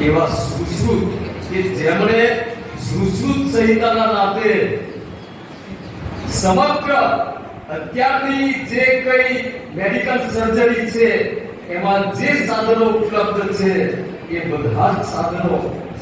એવા સુશ્રુત કે જેમણે સુશ્રુત સંહિતાના નાતે સમગ્ર અત્યારની જે કઈ મેડિકલ સર્જરી છે એમાં જે સાધનો ઉપલબ્ધ છે એ બધા જ સાધનો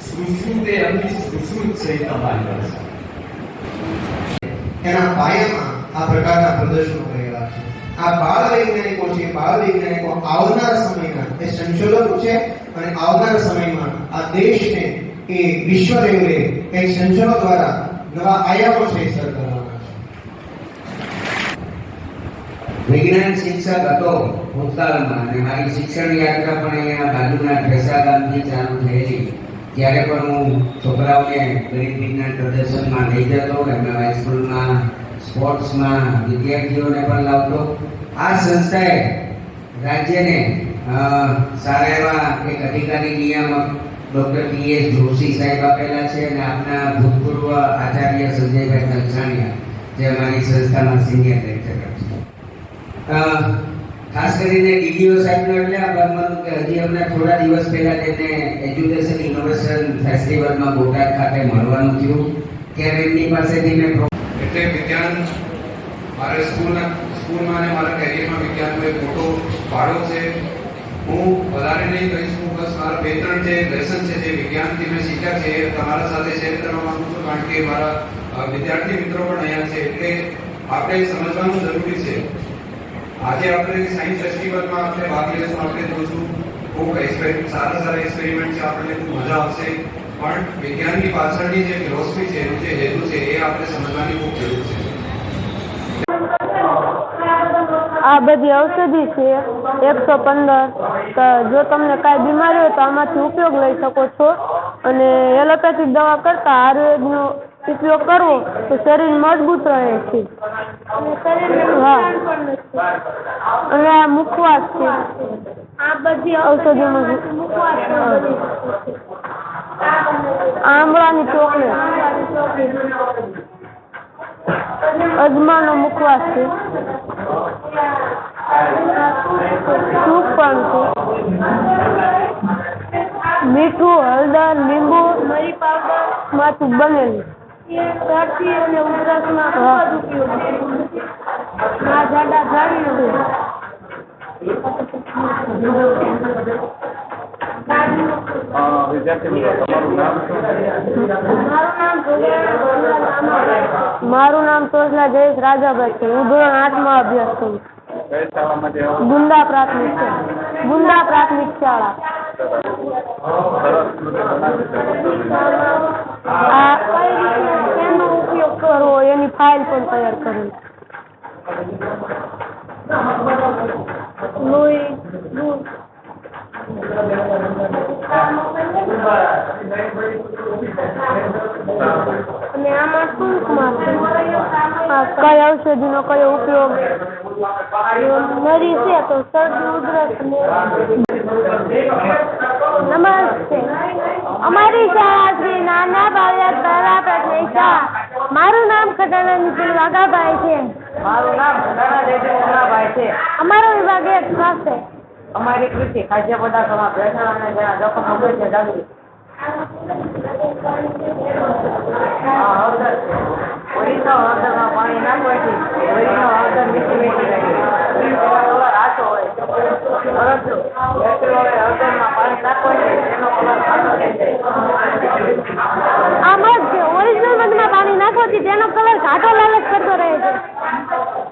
સુશ્રુતે એમની સુશ્રુત સંહિતામાં આવ્યા છે। એના પાયામાં આ પ્રકારના પ્રદર્શનો કરેલા છે। આ બાળ વૈજ્ઞાનિકો છે, બાળ વૈજ્ઞાનિકો આવનારા સમયના એ સંશોધકો છે અને આવનારા સમયમાં આ દેશને એ વિશ્વ લેવલે એક સંશોધન દ્વારા નવા આયામો છે સર કરવાના છે। વિજ્ઞાન શિક્ષક હતો ભૂતકાળમાં અને મારી શિક્ષણ યાત્રા પણ અહીંયા બાજુના ઢેસા ગામથી ચાલુ થયેલી। ત્યારે પણ હું છોકરાઓને ગણિત વિજ્ઞાન પ્રદર્શનમાં લઈ જતો, એમના હાઈસ્કૂલમાં સ્પોર્ટ્સમાં વિદ્યાર્થીઓને પણ લાવતો। આ સંસ્થાએ રાજ્યને સારા એવા એક અધિકારી નિયામક ડૉક્ટર પીએસ જોશી સાહેબ આપેલા છે અને આપના ભૂતપૂર્વ આચાર્ય સંજયભાઈ તલસાણિયા જે અમારી સંસ્થામાં સિનિયર લેક્ચરર છે। ખાસ કરીને ડીડીઓ સાહેબનો એટલે આ બનવાનું કે હજી હમણાં થોડા દિવસ પહેલા તેમને એજ્યુકેશન ઇનોવેશન ફેસ્ટિવલમાં બોટાદ ખાતે મળવાનું થયું ત્યારે એમની પાસેથી મેં એટલે વિજ્ઞાન મારે સ્કૂલમાં અને મારા કેરિયરમાં વિજ્ઞાનનો એક મોટો ફાળો છે। હું વધારે નહીં કહીશ, હું બસ મારા 2-3 જે લેસન છે જે વિજ્ઞાનથી મેં શીખ્યા છે એ તમારા સાથે શેર કરવા માંગુ છું, કારણ કે મારા વિદ્યાર્થી મિત્રો પણ અહીંયા છે એટલે આપણે સમજવાનું જરૂરી છે। આજે આપણે સાયન્સ ફેસ્ટિવલમાં આપણે ભાગ લઈશું, આપણે જોઈશું ખૂબ સારા એક્સપેરિમેન્ટ છે, આપણને ખૂબ મજા આવશે, પણ વિજ્ઞાનની પાછળની જે ફિલોસફી છે એનું જે હેતુ છે એ આપણે સમજવાની ખૂબ જરૂર છે। આ બધી ઔષધિ છે 115 તો જો તમને કાંઈ બીમારી હોય તો આમાંથી ઉપયોગ લઈ શકો છો અને એલોપેથિક દવા કરતાં આયુર્વેદનો ઉપયોગ કરવો તો શરીર મજબૂત રહે છે। હા, અને આ મુખવાસ છે, આ બધી ઔષધિઓનું આમળાની ચોકલેટ, અજમાનો મુખવાસ છે, સૂપ પણ છે, મીઠું, હળદર, લીંબુ, મરી પાવડર માંથી બનેલું શરદી અને ઉધરસમાં ખૂબ જ ઉપયોગી છે। આ જાડા ઝાડીનું છે। મારું નામ સોસલા જયેશ રાજાભાઈ છે। હું ધોરણ 8માં અભ્યાસ કરું છું। ગુંદા પ્રાથમિક શાળા। એનો ઉપયોગ કરવો એની ફાઇલ પણ તૈયાર કરવી। લોહી, દૂધ અને આમાં ટૂંકમાં કઈ ઔષધિનો કયો ઉપયોગ, મરી છે તો શરદી ઉધરસ ને। નમસ્તે, અમારી શાળા શ્રી નાના બાળક તારા પ્રાથમિક શાળા। મારું નામ ખટાણા નિતિન વાઘાભાઈ છે। મારું નામ ખટાણા નિતિન વાઘાભાઈ છે। અમારો વિભાગ 1 સ્વાસ્થ્ય। અમારી કૃષિ ખાદ્ય પદાર્થોમાં ભેળસેળ અને તેના જોખમ અંગે જાગૃતિ। હળદર છે, ઓરિજિનલ હળદરમાં પાણી નાખવાથી ઓરિજિનલ હળદર મીઠી મીઠી લાગે, કલર આછો હોય, પરંતુ હળદરમાં પાણી નાખવાથી તેનો કલર આછો થઈ જાય। આ મધ છે, ઓરિજિનલ મધમાં પાણી નાખવાથી તેનો કલર ઘાટો લાલચ કરતો રહે છે,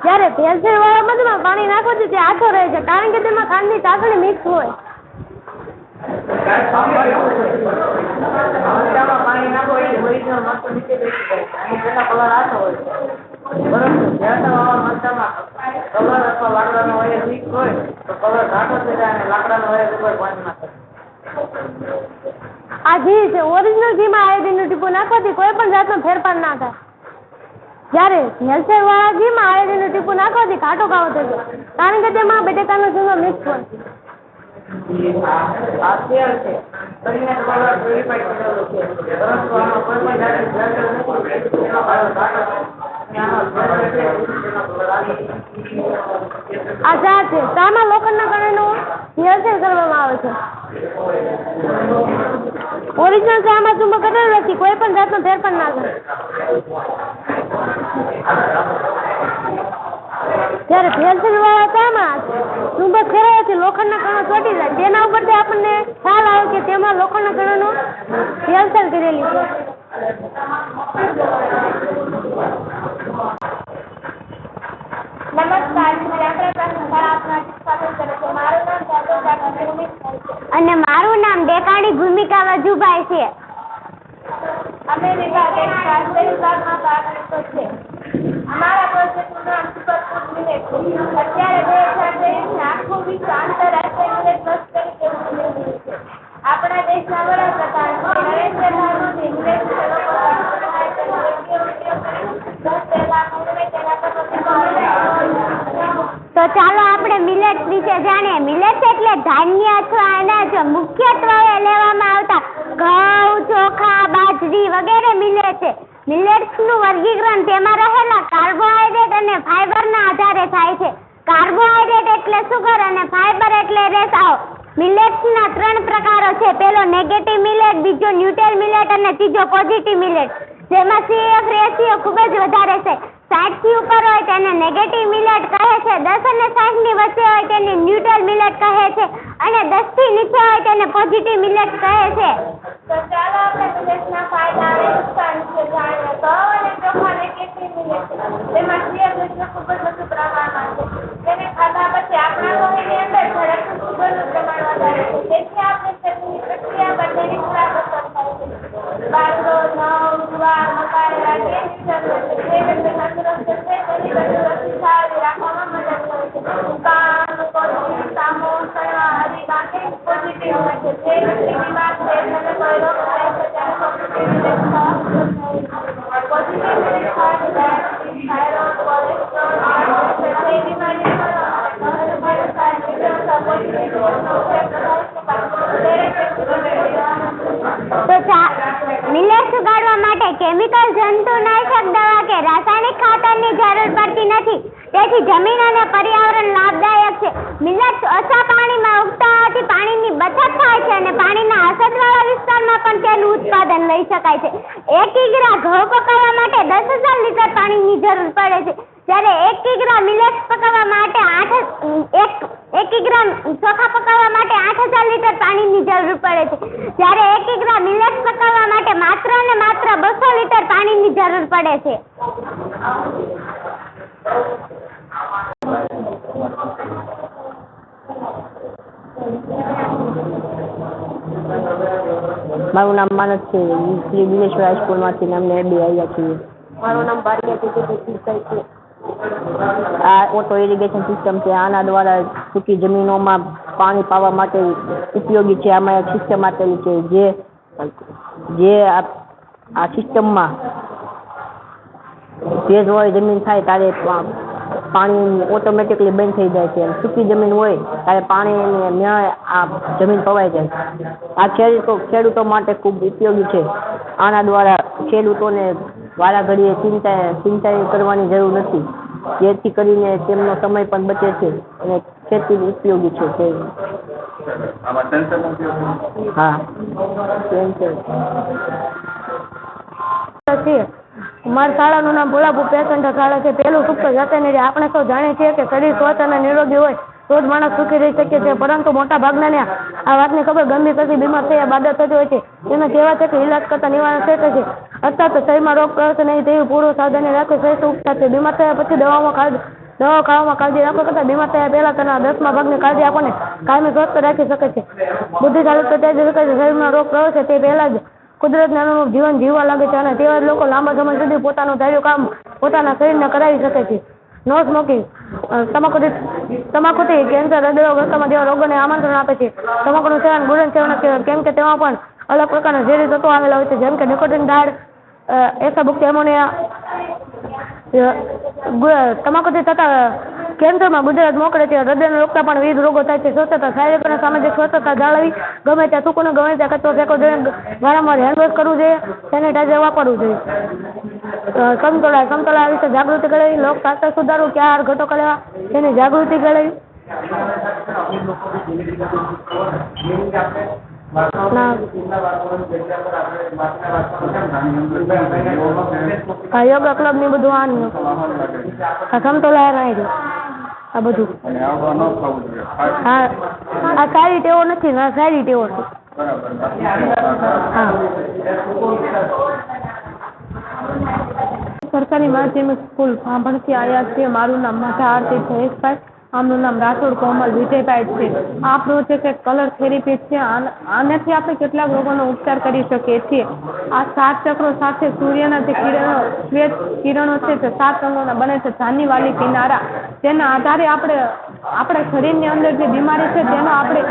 જ્યારે ભેળસેળ વાળા મધમાં પાણી નાખવાથી તે આછો રહે છે, કારણ કે તેમાં ખાંડની ચાસણી મિક્સ હોય। પાણી નાખો એ ઓરિજિનલ મરચું નીચે બેસી જાય અને તેનો કલર આછો હોય, પરંતુ ભેળસેળવાળા મરચામાં કલર અથવા લાકડાનો ઓઇલ મિક્સ હોય તો કલર ઘાટો થઈ જાય અને લાકડાનો ઓઇલ ઉપર પાણી નાખે। આ ઘી છે, ઓરિજિનલ ઘીમાં આયોડીનનું ટીપું નાખવાથી કોઈ પણ જાતનો ફેરફાર ના થાય, જ્યારે ભેળસેળ વાળા ઘીમાં આયોડીનનું ટીપું નાખવાથી ઘાટો કાવો થઈ જાય, કારણ કે તેમાં બટેકાનો ચૂનો મિક્સ હોય। આ તેલ છે, કરીને કલર પ્યુરિફાઈડ કરેલું છે, પરંતુ આમાં કોઈ પણ જાતની ભેળસેળ નથી, તેનો કલર ઘાટો છે। આ ચા છે, ચામાં લોખંડના કણનો ભેળસેળ કરવામાં આવે છે। ઓરિજિનલ છે, આમાં ચુંબક કરેલું નથી, કોઈ પણ જાતનો ફેરફાર ના કરે. ત્યારે પેન્સિલ વાળા ચામાં ચુંબક ફેરવાથી લોખંડના કણો ચોટી જાય, તેના ઉપરથી આપણને ખ્યાલ આવે કે તેમાં લોખંડના કણોનો હેલચાલ કરેલી છે. અને મારું નામ ડેકાણી ભૂમિકા વજુભાઈ છે. અમે અમારા પ્રોજેક્ટનું નામ સુપરફૂડ મિલેટ છે. અત્યારે 2023 આખું વિશ્વ આંતરરાષ્ટ્રીય મિલેટ વર્ષ તરીકે ઉજવી રહ્યું છે. આપણા દેશના વડાપ્રધાન નરેન્દ્ર મોદી મિલેટ તો ચાલો આપણે મિલેટ વિશે જાણીએ. મિલેટ એટલે ધાન્ય અથવા અનાજ મુખ્યત્વે લેવામાં આવતા ઘઉં, ચોખા, બાજરી વગેરે મિલેટ છે. મિલેટ્સનું વર્ગીકરણ તેમાં રહેલા કાર્બોહાઈડ્રેટ અને ફાઈબરના આધારે થાય છે. કાર્બોહાઈડ્રેટ એટલે સુગર અને ફાઈબર એટલે રેસાઓ. મિલેટ્સના 3 પ્રકારો છે. પહેલો નેગેટિવ મિલેટ, બીજો ન્યુટ્રલ મિલેટ અને ત્રીજો પોઝિટિવ મિલેટ. જેમાં CF રેશિયો ખૂબ જ વધારે છે. 60 થી ઉપર હોય તેને નેગેટિવ મિલેટ કહે છે, 10 અને 60 ની વચ્ચે હોય તેને ન્યુટ્રલ મિલેટ કહે છે અને 10 થી નીચે હોય તેને પોઝિટિવ મિલેટ કહે છે. તો ચાલો આપણે મિલેટના ફાયદા અને નુકસાન વિશે જાણીએ. ઘઉં અને ચોખા નેગેટિવ મિલેટ છે. તેમાં CF રેશિયો ખૂબ જ વધુ પ્રમાણમાં છે. તેને ખાધા પછી આપણા લોહીની અંદર ઝડપથી સુગરનું પ્રમાણ વધારે છે. તેથી આપણી શરીરની પ્રક્રિયા પર તેની ખરાબ અસર થાય છે. બાજરો, ઘઉં, જુવાર, મકાઈ, રાગી જે વ્યક્તિ તંદુરસ્ત છે તેની તંદુરસ્તી સારી રાખવામાં મદદ કરે છે. કાન, કોથળી, સામો, સળવા આદિ બાકી પોઝિટિવ હોય છે. જે વ્યક્તિ બીમાર છે તેને કોઈ રોગ થાય છે ત્યારે પોઝિટિવ મિલેટ ખાવા પોઝિટિવ મિલેટ ખાવાથી ડાયાબિટીસ, થાઇરોઇડ, કોલેસ્ટ્રોલ, જે બીમારી મિલેટ્સ ઉગાડવા માટે કેમિકલ, જંતુનાશક દવા કે રાસાયણિક ખાતરની જરૂર પડતી નથી. તેથી જમીન અને પર્યાવરણ લાભદાયક છે. મિલેટ્સ ઓછા પાણીમાં ઉગતા હોવાથી પાણીની બચત થાય છે અને પાણીના અસરવાળા વિસ્તારમાં પણ તેનું ઉત્પાદન લઈ શકાય છે. 1 કિગ્રા ઘઉં પકાવવા માટે 10,000 લીટર પાણીની જરૂર પડે છે. જ્યારે 1 કિગ્રા મિલેટ્સ પકાવવા માટે 1 કિગ્રા ચોખા પકાવવા માટે 8,000 લીટર પાણીની જરૂર પડે છે. જ્યારે 1 કિગ્રા મિલેટ્સ પકાવવા માટે માત્ર ને માત્ર 200 લીટર પાણીની જરૂર પડે છે. મારું નામ માનસ છે. શ્રી દિનેશ્વર હાઈસ્કૂલમાંથી અમને બે આવ્યા છીએ. મારું નામ ભાર્યા છે. આ ઓટો ઇરિગેશન સિસ્ટમ છે. આના દ્વારા સૂકી જમીનોમાં પાણી પાવા માટે ઉપયોગી છે. આમાં એક સિસ્ટમ આપેલી છે જે આ સિસ્ટમમાં ભેજ હોય જમીન થાય ત્યારે પાણી ઓટોમેટિકલી બંધ થઈ જાય છે. સૂકી જમીન હોય ત્યારે પાણી આ જમીન પવાઈ જાય. આ ખેડૂતો માટે ખૂબ ઉપયોગી છે. આના દ્વારા ખેડૂતોને વારા ઘડીએ ચિંતા કરવાની જરૂર નથી, જેથી કરીને તેમનો સમય પણ બચે છે અને ખેતી ઉપયોગી છે. હા, મારી શાળાનું નામ ભોળાપુર પેસેન્ટર શાળા છે. પહેલું સુખ જાતે આપણે સૌ જાણીએ છીએ કે શરીર સ્વચ્છ અને નિરોગી હોય તો જ માણસ સુખી રહી શકે છે. પરંતુ મોટા ભાગનાને આ વાતની ખબર ગંભીર પછી બીમાર થયા બાદ થતી હોય છે. તેના કહેવા છે કે ઇલાજ કરતા નિવારણ શકે છે. અથવા તો શરીરમાં રોગ પ્રવેશે નહીં તેવી પૂર્વ સાવધાની રાખવી શ્રેષ્ઠ ઉપચાર છે. બીમાર થયા પછી દવાઓ ખાવામાં કાળજી રાખવા કરતાં બીમાર થયા પહેલા તેના 10મા ભાગની કાળજી આપણને કાયમી સ્વસ્થ રાખી શકે છે. બુદ્ધિશાળી તો તે જ શકે છે શરીરમાં રોગ પ્રવેશે તે પહેલા જ કુદરતને અનુરૂપ જીવન જીવવા લાગે છે અને તેવા જ લોકો લાંબા સમય સુધી પોતાનું ધાર્યું કામ પોતાના શરીરને કરાવી શકે છે. No smoking. તમાકુથી કેન્સર, હૃદયરોગ, અસ્થમા જેવા રોગોને આમંત્રણ આપે છે. તમાકુનું સેવન ગુડન સેવન કેમ કે તેમાં પણ અલગ પ્રકારના ઝેરી તત્વો આવેલા હોય છે, જેમ કે નિકોટિન, ડાળ, એસાબુક્તિ, એમોનિયા. તમાકુથી થતા કેન્સરમાં ગુજરાત મોકળે છે. હૃદયને રોગતા પણ વિવિધ રોગો થાય છે. સ્વચ્છતા, શારીરિક અને સામાજિક સ્વચ્છતા જાળવવી, ગમે ત્યાં થૂકવું, ગમે ત્યાં કચરો ફેંકવો જોઈએ, વારંવાર હેન્ડવોશ કરવું જોઈએ, સેનિટાઈઝર વાપરવું જોઈએ. સમતોલા વિશે જાગૃતિ કેળવવી, લોકશાસ્ત્ર સુધારવું, કયા આહાર ઘટકો લેવા તેની જાગૃતિ કેળવવી. ના હા યોગા ક્લબ ને બધું આનું સમતોલા નહીં રહ્યું આ બધું હા આ સારી ટેવો નથી ના સારી ટેવો છે હા સરકારી માધ્યમિક સ્કૂલ ભાંભણથી આવ્યા છીએ. મારું નામ માધા આરતી જયેશભાઈ, આમનું નામ રાઠોડ કોમલ વિજયભાઈ છે. આ પ્રોજેક્ટ એક કલર થેરેપી છે. આનાથી આપણે કેટલાક રોગોનો ઉપચાર કરી શકીએ છીએ. આ 7 ચક્રો સાથે સૂર્યના જે શ્વેત કિરણો છે તે 7 રંગોના બને છે. જાનીવાલી કિનારા તેના આધારે આપણા શરીરની અંદર જે બીમારી છે તેનો આપણે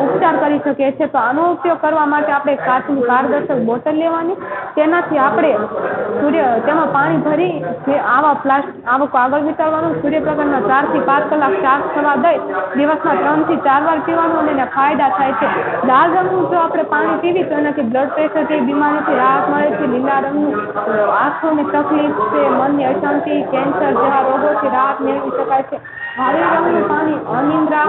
ઉપચાર કરી શકીએ છીએ. તો આનો ઉપયોગ કરવા માટે આપણે કાચની પારદર્શક બોટલ લેવાની, તેનાથી આપણે તેમાં પાણી ભરી જે આવો કાગળ વિચારવાનું, સૂર્યપ્રકાશના 4 થી 5 કલાક ચાર્જ થવા દઈ દિવસમાં 3 થી 4 વાર પીવાનું અને એના ફાયદા થાય છે. લાલ રંગનું જો આપણે પાણી પીવી તો એનાથી બ્લડ પ્રેશર જેવી બીમારીથી રાહત મળે છે. લીલા રંગનું આંખોની તકલીફ છે, મનની અશાંતિ, કેન્સર જેવા રોગોથી રાહત મેળવી શકાય છે. વાદળી રંગનું પાણી અનિદ્રા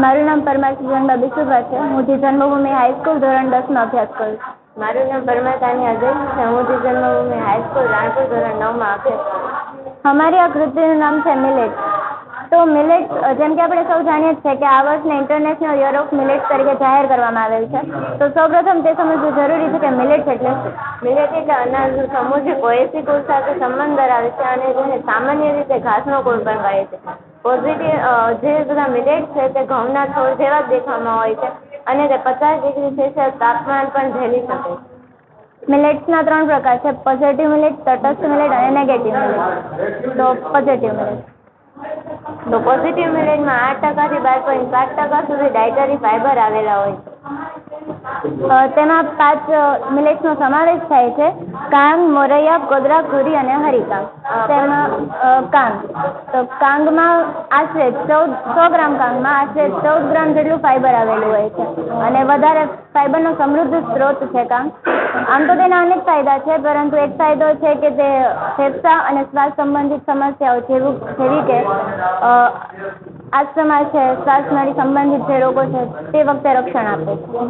મારું નામ પરમાર સુજનબા બિશુભા છે. હું જે જન્મભૂમિ હાઈસ્કૂલ ધોરણ 10 માં અભ્યાસ કરું છું. મારું નામ પરમાર તાનિયા જૈન છે. હું જે જન્મભૂમિ હાઈસ્કૂલ રાણપુર ધોરણ 9 માં અભ્યાસ કરું છું. અમારી આ કૃતિનું નામ છે મિલેટ. તો મિલેટ જેમ કે આપણે સૌ જાણીએ છીએ કે આ વર્ષને ઇન્ટરનેશનલ યર ઓફ મિલેટ તરીકે જાહેર કરવામાં આવેલ છે. તો સૌપ્રથમ તે સમજવું જરૂરી છે કે મિલેટ એટલે શું? મિલેટ એટલે અનાજનું સમૂહ જે પોએસી કુળ સાથે સંબંધ ધરાવે છે અને જેને સામાન્ય રીતે ઘાસનો કુળ પણ કહે છે. પોઝિટિવ જે બધા મિલેટ છે તે ઘઉંના છોડ જેવા જ દેખાવામાં હોય છે અને તે 50 ડિગ્રી સેલ્સિયસ તાપમાન પણ ઝેલી શકે છે. મિલેટ્સના 3 પ્રકાર છે: પોઝિટિવ મિલેટ, તટસ્થ મિલેટ અને નેગેટિવ મિલેટ. તો પોઝિટિવ મિલેટ. તો પોઝિટિવ મિલેટમાં 8% થી 12.5% સુધી ડાયટરી ફાઈબર આવેલા હોય છે. તેમાં 5 મિલેટ્સનો સમાવેશ થાય છે: કાંગ, મોરૈયા, કોદરા, કુરી અને હરિકાંગ. તેમાં કાંગ, તો કાંગમાં આશરે 100 ગ્રામ કાંગમાં આશરે 14 ગ્રામ જેટલું ફાઈબર આવેલું હોય છે અને વધારે ફાઈબરનો સમૃદ્ધ સ્ત્રોત છે કાંગ. આમ તો તેના અનેક ફાયદા છે, પરંતુ એક ફાયદો છે કે તે ફેફસા અને શ્વાસ સંબંધિત સમસ્યાઓ જેવી કે આસ્થમા છે, શ્વાસ નળી સંબંધિત જે રોગો છે તે વખતે રક્ષણ આપે છે.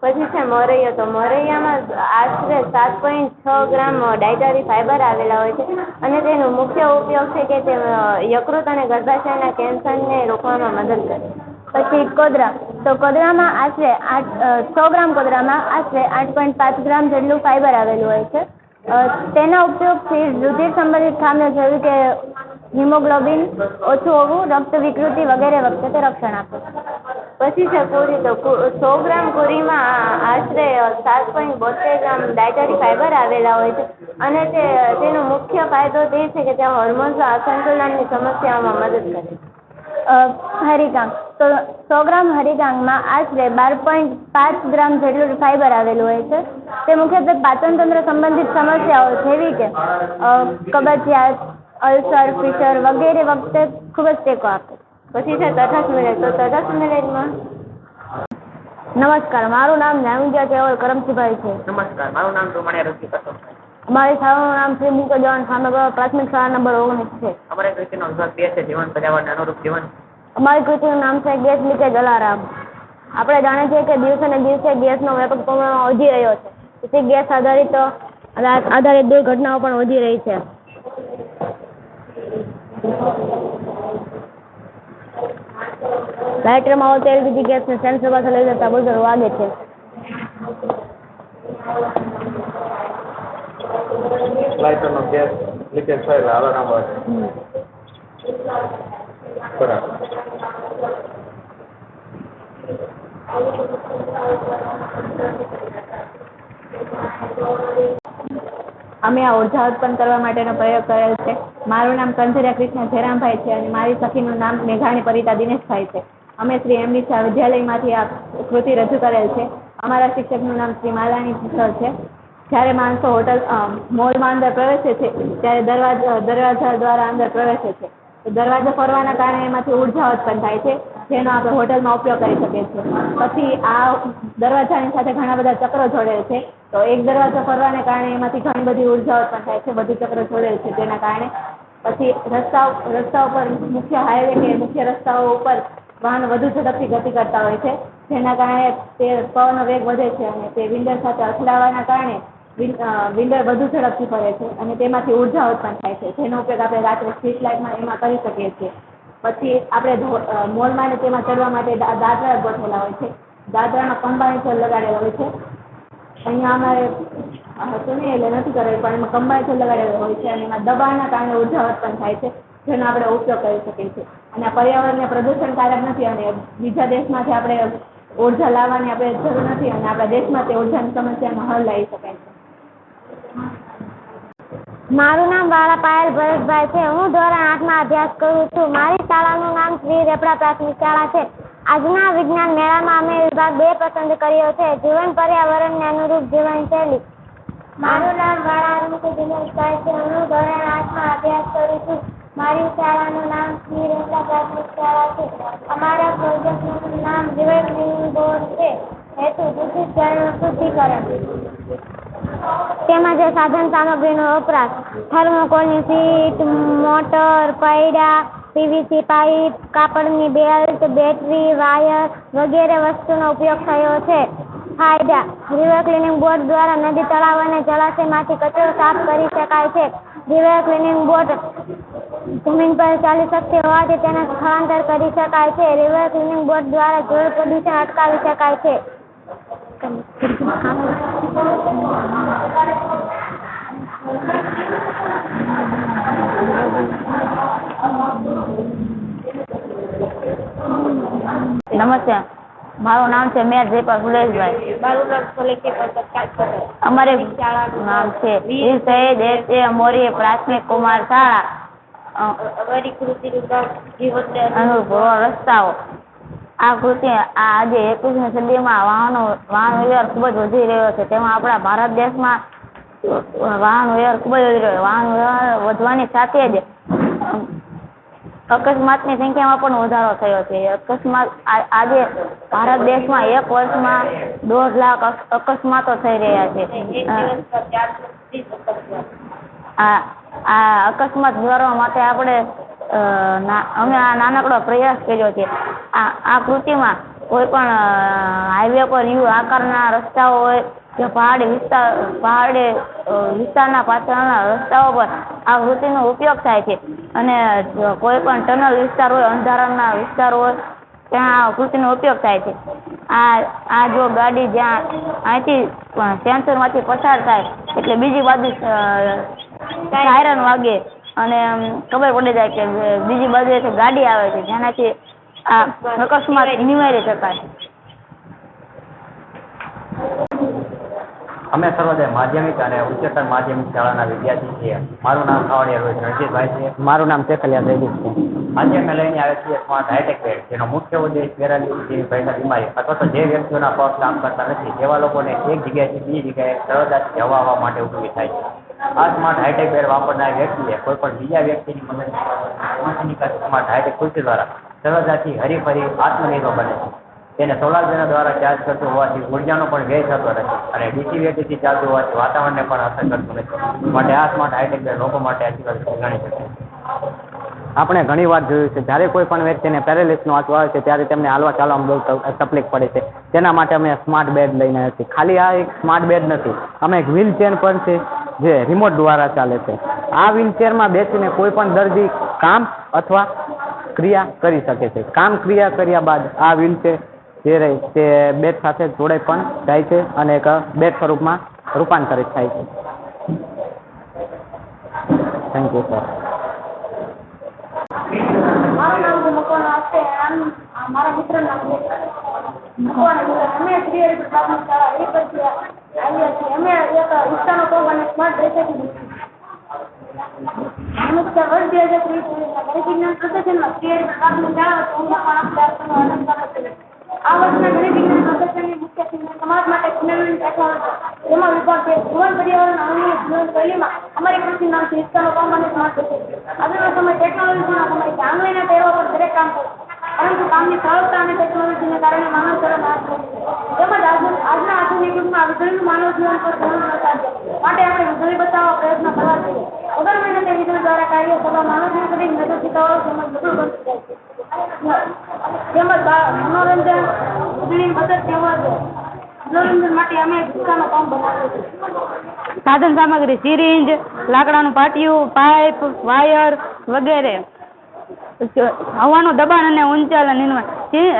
પછી છે મોરૈયો. તો મોરૈયામાં આશરે 7.6 ગ્રામ ડાયટરી ફાઈબર આવેલા હોય છે અને તેનો મુખ્ય ઉપયોગ છે કે તે યકૃત અને ગર્ભાશયના કેન્સરને રોકવામાં મદદ કરે. પછી કોદરા. તો કોદરામાં આશરે 100 ગ્રામ કોદરામાં આશરે 8.5 ગ્રામ જેટલું ફાઈબર આવેલું હોય છે. તેના ઉપયોગથી રુધિર સંબંધિત ખામીઓ જેવી કે હિમોગ્લોબિન ઓછું હોવું, રક્ત વિકૃતિ વગેરે વખતે તે રક્ષણ આપે છે. પછી છે કુરી. તો 100 ગ્રામ કુરીમાં આશરે 7.72 ગ્રામ ડાયટરી ફાઈબર આવેલા હોય છે અને તેનો મુખ્ય ફાયદો તે છે કે તે હોર્મોન્સના અસંતુલનની સમસ્યાઓમાં મદદ કરે છે. હરિકાંગ. તો 100 ગ્રામ હરિકાંગમાં આશરે 12.5 ગ્રામ જેટલું ફાઈબર આવેલું હોય છે. તે મુખ્યત્વે પાચનતંત્ર સંબંધિત સમસ્યાઓ જેવી કે કબજિયાત, અલ્સર, ફિશર વગેરે વખતે ખૂબ જ ટેકો આપે. પછી છે તટસ્થ મિલેટ. તો તટસ્થ મિલેટમાં નમસ્કાર, મારું નામ નામિજા કેવલ કરમસીભાઈ છે. નમસ્કાર, મારું નામ સોમણિયા રસી કસમ. અમારી શાળાનું નામ શ્રી મુકે જવાન ખામેગા પ્રાથમિક શાળા નંબર 19 છે. અમારી કૃતિનો વિભાગ 2 છે, જીવન પર્યાવરણ અનુરૂપ જીવન. અમારી કૃતિનું નામ છે ગેસ લીકેજ અલાર્મ. આપણે જાણીએ છીએ કે દિવસે ને દિવસે ગેસનો વ્યાપક પ્રમાણમાં વધી રહ્યો છે. તેથી ગેસ આધારિત દુર્ઘટનાઓ પણ વધી રહી છે. લાઇટરમાં આવતા એલપીજી ગેસને સેન્સર પાસે લઈ જતા બુઝર વાગે છે. લાઇટરનો ગેસ લીકેજ થાય એટલે અલાર્મ વાગે. બરાબર. અમે આ ઉર્જા ઉત્પન્ન કરવા માટેનો પ્રયોગ કરેલ છે. મારું નામ કંજરિયા કૃષ્ણ જયરામભાઈ છે અને મારી સખીનું નામ મેઘાણી પરિતા દિનેશભાઈ છે. અમે શ્રી એમડી શાહ વિદ્યાલયમાંથી આ કૃતિ રજૂ કરેલ છે. અમારા શિક્ષકનું નામ શ્રી માલાણી સર છે. જ્યારે માણસો મોલમાં અંદર પ્રવેશે છે ત્યારે દરવાજા દ્વારા અંદર પ્રવેશે છે. તો દરવાજો ફરવાના કારણે એમાંથી ઉર્જા ઉત્પન્ન થાય છે, જેનો આપણે હોટલમાં ઉપયોગ કરી શકીએ છીએ. પછી આ દરવાજાની સાથે ઘણા બધા ચક્રો જોડેલ છે. તો એક દરવાજો ફરવાને કારણે એમાંથી ઘણી બધી ઉર્જા ઉત્પન્ન થાય છે, બધું ચક્ર જોડેલ છે તેના કારણે. પછી રસ્તા ઉપર મુખ્ય હાઈવે કે મુખ્ય રસ્તાઓ ઉપર વાહનો વધુ ઝડપથી ગતિ કરતા હોય છે, જેના કારણે તે પવનનો વેગ વધે છે અને તે વિન્ડર સાથે અથડાવાના કારણે વિન્ડર વધુ ઝડપથી ફરે છે અને તેમાંથી ઉર્જા ઉત્પન્ન થાય છે, જેનો ઉપયોગ આપણે રાત્રે સ્ટ્રીટ લાઇટમાં એમાં કરી શકીએ છીએ. પછી આપણે મોલમાં ને તેમાં ચડવા માટે દાદરા ગોઠવેલા હોય છે. દાદરામાં કમ્બાઇન્સર લગાડેલા હોય છે. અહીંયા અમારે હતું નહીં એટલે નથી કરેલું, પણ એમાં કમ્બાઇન્સર લગાડેલા હોય છે અને એમાં દબાણના કારણે ઉર્જા ઉત્પન્ન થાય છે, જેનો આપણે ઉપયોગ કરી શકીએ છીએ. અને આ પર્યાવરણને પ્રદૂષણકારક નથી અને બીજા દેશમાંથી આપણે ઉર્જા લાવવાની આપણે જરૂર નથી અને આપણા દેશમાં તે ઉર્જાની સમસ્યાનો હલ લાવી શકાય છે. મારું નામ વાળા પાયલ ભરતભાઈ છે. હું ધોરણ 8માં અભ્યાસ કરું છું. મારી શાળાનું નામ શ્રી રેપડા પ્રાથમિક શાળા છે. આજના વિજ્ઞાન મેળામાં અમે વિભાગ 2 પસંદ કર્યો છે, જીવન પર્યાવરણને અનુરૂપ જીવનશૈલી. મારું નામ વાળા રૂપી દિનેશભાઈ છે. હું ધોરણ 8માં અભ્યાસ કરું છું. મારી શાળાનું નામ શ્રી રેપડા પ્રાથમિક શાળા છે. અમારા પ્રોજેક્ટનું નામ રિવર બોર્ડ છે. હેતુ શુદ્ધિકરણ. તેમાં જે સાધન સામગ્રીનો વપરાશ થર્મોકોલની સીટ, મોટર, પૈડા, પીવીસી પાઇપ, કાપડની બેલ્ટ, બેટરી, વાયર વગેરે વસ્તુનો ઉપયોગ થયો છે. ફાયદા: રિવર ક્લિનિંગ બોટ દ્વારા નદી, તળાવ અને જળાશયમાંથી કચરો સાફ કરી શકાય છે. રિવર ક્લિનિંગ બોટ જમીન પર ચાલી શકતી હોવાથી તેને સ્થળાંતર કરી શકાય છે. રિવર ક્લિનિંગ બોટ દ્વારા જળ પ્રદૂષણ અટકાવી શકાય છે. નમસ્તે, મારું નામ છે મેર જયપાલ સુરેશભાઈ. અમારે નામ છે વીર શહીદ S.A. મોરીએ પ્રાથમિક કુમાર શાળા. રસ્તાઓ. આ કૃતિ આજે 21મી સદીમાં વાહન વ્યવહાર ખૂબ જ વધી રહ્યો છે. તેમાં આપણા ભારત દેશમાં વાહન વ્યવહાર ખૂબ જ વધી રહ્યો. વાહન વ્યવહાર વધવાની સાથે જ અકસ્માતની સંખ્યામાં પણ વધારો થયો છે. અકસ્માત આજે ભારત દેશમાં એક વર્ષમાં 1.5 લાખ અકસ્માતો થઈ રહ્યા છે. આ અકસ્માત નિવારવા માટે અમે આ નાનકડો પ્રયાસ કર્યો છે. આ કૃતિમાં કોઈ પણ હાઈવે પર યુ આકારના રસ્તાઓ હોય કે પહાડી વિસ્તારના પાછળના રસ્તાઓ પર આ કૃતિનો ઉપયોગ થાય છે અને કોઈ પણ ટનલ વિસ્તાર હોય, અંધારાના વિસ્તાર હોય ત્યાં આ કૃતિનો ઉપયોગ થાય છે. આ જો ગાડી જ્યાં અહીંથી સેન્સરમાંથી પસાર થાય એટલે બીજી બાજુ સાયરન વાગે અને ખબર પડી જાય કે બીજી બાજુ ગાડી આવે છે, જેનાથી આ અકસ્માત નિવારી શકાય. અમે સર્વોદય માધ્યમિક અને ઉચ્ચતર માધ્યમિક શાળાના વિદ્યાર્થી છીએ. મારું નામ ખાવડિયા રોહિત રણજીતભાઈ છે. મારું નામ ચેકલિયા જયદીપ છે. આજે અમે લઈને આવ્યા છીએ સ્માર્ટ હાઈટેક બેડ, જેનો મુખ્ય ઉદ્દેશ પેરાલિસિસ જેવી ભયંકર બીમારી અથવા તો જે વ્યક્તિઓના પગ કામ કરતા નથી તેવા લોકોને એક જગ્યાએથી બીજી જગ્યાએ સરળતાથી જવા આવવા માટે ઉપયોગી થાય છે. આ સ્માર્ટ હાઈટેક બેડ વાપરનાર વ્યક્તિએ કોઈ પણ બીજા વ્યક્તિની મદદ સ્માર્ટ હાઈટેક ખુરશી દ્વારા સરળતાથી હરીફરી આત્મનિર્ભર બને છે. તેને સોલાર પેનલ દ્વારા ચાર્જ કરતું હોવાથી ઉર્જાનો પણ વ્યય થતો નથી અને ડીસી બેટરીથી ચાલતું હોવાથી વાતાવરણને પણ અસર કરતું નથી. માટે આ સ્માર્ટ હાઈટેક બેડ લોકો માટે આજકાલ ગણી શકે. આપણે ઘણી વાર જોયું છે, જ્યારે કોઈ પણ વ્યક્તિને પેરાલિસિસનો આંચો આવે છે ત્યારે તેમને હાલવા ચાલવામાં બહુ તકલીફ પડે છે. તેના માટે અમે સ્માર્ટ બેડ લઈને આવ્યા છીએ. ખાલી આ એક સ્માર્ટ બેડ નથી, અમે એક વ્હીલચેર પણ છે જે રિમોટ દ્વારા ચાલે છે. આ વ્હીલચેરમાં બેસીને કોઈ પણ દર્દી કામ અથવા ક્રિયા કરી શકે છે. કામ ક્રિયા કર્યા બાદ આ વ્હીલચેર જે રહે તે બેડ સાથે જોડાઈ પણ જાય છે અને એક બેડ સ્વરૂપમાં રૂપાંતરિત થાય છે. Thank you sir. મારું નામ છે મકવાણા છે. મારા મિત્રનું નામ છે મકવાણા. અમે શ્રી હરિ પ્રાથમિક શાળા એ પછી આવ્યા છીએ. અમે એક વિસ્તારનો પ્રોગ્રામ અને સ્માર્ટ રેસીપી નમસ્કાર. વર્ષ 2023 વિજ્ઞાન પ્રદર્શનમાં શ્રી હરિ પ્રાથમિક શાળા આનંદ કરે છે. આ વર્ષના ગણિત વિજ્ઞાન પ્રદર્શનની મુખ્ય થીમ સમાજ માટે પુનર્નવીન ટેકનોલોજી. જેમાં વિભાગ છે જીવન પર્યાવરણ અનુરૂપ જીવનશૈલીમાં. અમારી કૃષિ નામ છે વિસ્તારનો કામ અને સ્માર્ટ રેસીપી. આજનો સમય ટેકનોલોજીનો સમય છે. આંગળીના ટેરવા પર દરેક કામ કરે, પરંતુ કામની સરળતા અને ટેકનોલોજીને કારણે માનવ ચરણ હાથ ધરે છે. તેમજ આજના આધુનિક યુગમાં વીજળીનું માનવ જીવન પર ઘણું અસર છે. માટે આપણે વીજળી બચાવવા પ્રયત્ન કરવા જોઈએ. વગર મહેનતે વીજળી દ્વારા કાર્ય થતા માનવ જીવન સુધી મેદસ્વીતાઓ તેમજ બધું બનતું જાય છે. તેમજ મનોરંજન વીજળીની બચત તેમજ મનોરંજન માટે અમે રિક્ષાનો પંપ બનાવ્યો છે. સાધન સામગ્રી સિરિંજ, લાકડાનું પાટિયું, પાઇપ, વાયર વગેરે. હવાનું દબાણ અને ઊંચાણ નિર્માણ.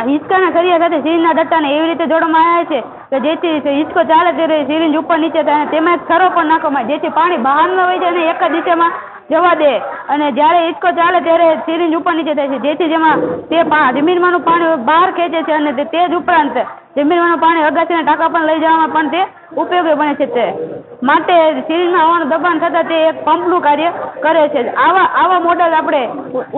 હિંચકાના સળિયા સાથે સિરિંજના દટ્ટાને એવી રીતે જોડવામાં આવ્યા છે કે જેથી હિંચકો ચાલે ત્યારે સિરિંજ ઉપર નીચે થાય અને તેમાં સરો પણ નાખવામાં આવે જેથી પાણી બહાર ન વહી જાય અને એક જ દિશામાં જવા દે. અને જ્યારે હિંચકો ચાલે ત્યારે સિરિંજ ઉપર નીચે થાય છે જેથી જેમાં તે જમીનમાંનું પાણી બહાર ખેંચે છે અને તે જ ઉપરાંત જમીનમાંનું પાણી અગાસીના ટાંકા પણ લઈ જવામાં પણ તે ઉપયોગી બને છે. તે માટે સિરિંજમાં હવાનું દબાણ થતાં તે એક પંપનું કાર્ય કરે છે. આવા મોડલ આપણે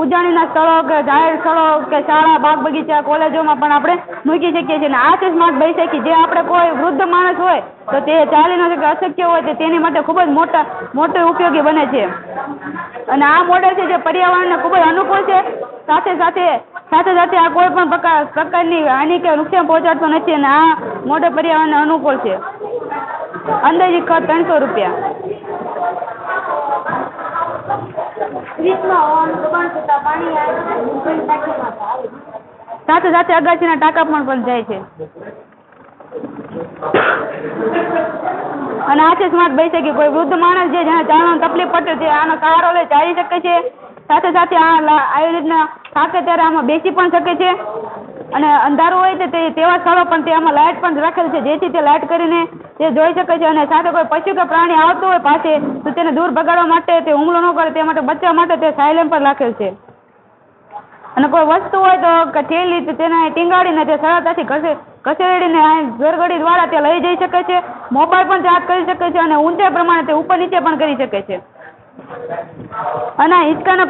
ઉજાણીના સ્થળો કે જાહેર સ્થળો કે શાળા, બાગ બગીચા, કોલેજોમાં પણ આપણે મૂકી શકીએ છીએ. અને આ છે સ્માર્ટ બાયસાઇકલ. જે આપણે કોઈ વૃદ્ધ માણસ હોય તો તે ચાલી ન શકે, અશક્ય હોય તો તેની માટે ખૂબ જ મોટો ઉપયોગી બને છે. અને આ મોડેલ છે જે પર્યાવરણને ખૂબ જ અનુકૂળ છે. સાથે સાથે આ કોઈ પણ પ્રકારની હાનિ કે નુકસાન પહોંચાડતો નથી. અને આ મોડેલ પર્યાવરણને અનુકૂળ છે. અંદાજિત ખર્ચ 300 રૂપિયા. સાથે સાથે અગાસીના ટાંકા પણ જાય છે. અને આ છે સ્માર્ટ બાયસાઇકલ. કોઈ વૃદ્ધ માણસ જે જેને ચાલવાની તકલીફ પડે છે આનો સહારો લઈ ચાલી શકે છે. સાથે સાથે આવી રીતના થાકે ત્યારે આમાં બેસી પણ શકે છે. અને અંધારું હોય તો તેવા સ્થળો પણ તે આમાં લાઇટ પણ રાખેલ છે જેથી તે લાઇટ કરીને તે જોઈ શકે છે. અને સાથે કોઈ પશુ કે પ્રાણી આવતું હોય પાસે તો તેને દૂર ભગાડવા માટે, તે હુમલો ન કરે તે માટે બચવા માટે તે સાયલેન્ટ પર રાખેલ છે. અને કોઈ વસ્તુ હોય તો થેલી તેને ટીંગાડીને તે સરળતાથી ઘસેડીને ઘરઘડી દ્વારા તે લઈ જઈ શકે છે. મોબાઈલ પણ ચાર્જ કરી શકે છે અને ઊંચાઈ પ્રમાણે તે ઉપર નીચે પણ કરી શકે છે. અને હિંચકાના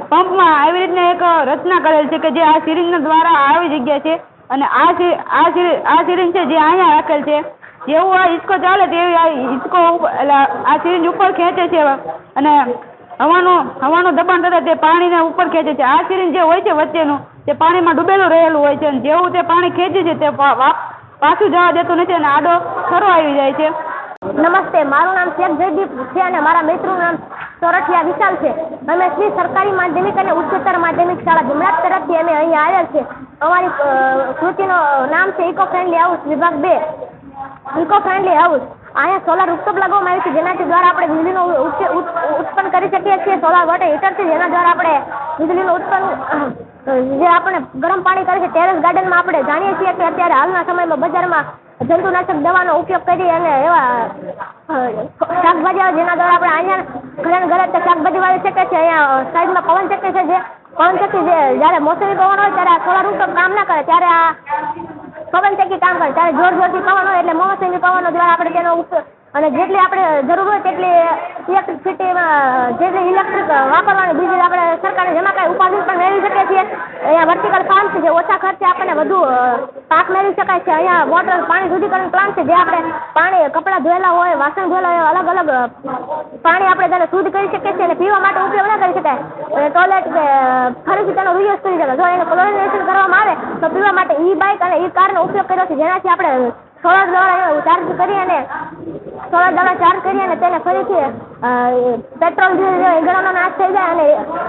પંપમાં આવી રીતના એક રચના કરેલ છે કે જે આ સિરિંજ દ્વારા આવી જગ્યા છે. અને આ સિરિંજ છે જે અહીંયા રાખેલ છે. જેવું આ હિંચકો ચાલે તેવી આ હિંચકો આ સિરિંજ ઉપર ખેંચે છે અને હવાનું દબાણ થતાં તે પાણીને ઉપર ખેંચે છે. આ સિરિંજ જે હોય છે વચ્ચેનું તે પાણીમાં ડૂબેલું રહેલું હોય છે. અને જેવું તે પાણી ખેંચે છે તે પાછું જવા દેતું નથી અને આડો ખરો આવી જાય છે. નમસ્તે, મારું નામ શેખ જયદીપ છે અને મારા મિત્રનું નામ સોરઠિયા વિશાલ છે. અમે શ્રી સરકારી માધ્યમિક અને ઉચ્ચતર માધ્યમિક શાળા જમરાજ તરફથી અમે અહીંયા આવ્યા છે. અમારી કૃતિનું નામ છે ઇકો ફ્રેન્ડલી હાઉસ વિભાગ 2. Eco friendly house. અહીંયા સોલાર રૂફટોપ લગાવવામાં આવ્યું છે જેનાથી દ્વારા આપણે વીજળીનો ઉત્પન્ન કરી શકીએ છીએ. સોલાર વોટર હીટર છે જેના દ્વારા આપણે વીજળીનું ઉત્પન્ન જે આપણે ગરમ પાણી કરે છે. ટેરેસ ગાર્ડનમાં આપણે જાણીએ છીએ કે અત્યારે હાલના સમયમાં બજારમાં જંતુનાશક દવાનો ઉપયોગ કરી અને એવા શાકભાજી જેના દ્વારા આપણે અહીંયા ઘરે શાકભાજી વાવી શકીએ છીએ. અહીંયા સાઈડમાં પવન ચક્કી છે. જે પવન ચક્કી જ્યારે મોસમી પવન હોય ત્યારે સોલાર રૂફટોપ કામ ના કરે ત્યારે આ પવન ચક્કી કામ કરે. ત્યારે જોરથી પવન હોય એટલે મોસમી પવનો દ્વારા આપણે તેનો ઉપયોગ અને જેટલી આપણે જરૂર હોય તેટલી ઇલેક્ટ્રિસિટીમાં જેટલી ઇલેક્ટ્રિક વાપરવાની બીજી આપણે સરકારે જેમાં કાંઈ ઉપાધિ પણ મેળવી શકીએ છીએ. અહીંયા વર્ટિકલ ફાર્મ છે જે ઓછા ખર્ચે આપણને વધુ પાક મેળવી શકાય છે. અહીંયા વોટર પાણી શુદ્ધિકરણ પ્લાન્ટ છે જે આપણે પાણી કપડાં ધોયેલા હોય, વાસણ ધોયેલા હોય, અલગ અલગ પાણી આપણે તેને શુદ્ધ કરી શકીએ છીએ અને પીવા માટે ઉપયોગ ના કરી શકાય. ટોયલેટ કે ફરીથી તેનો રીયુઝ કરી શકાય. જો એને ક્લોરિનેશન કરવામાં આવે તો પીવા માટે બાઇક અને કારનો ઉપયોગ કર્યો છે જેનાથી આપણે સોલાર દ્વારા ચાર્જ કરી અને તેને ફરીથી પેટ્રોલ ગળાનો નાશ થઈ જાય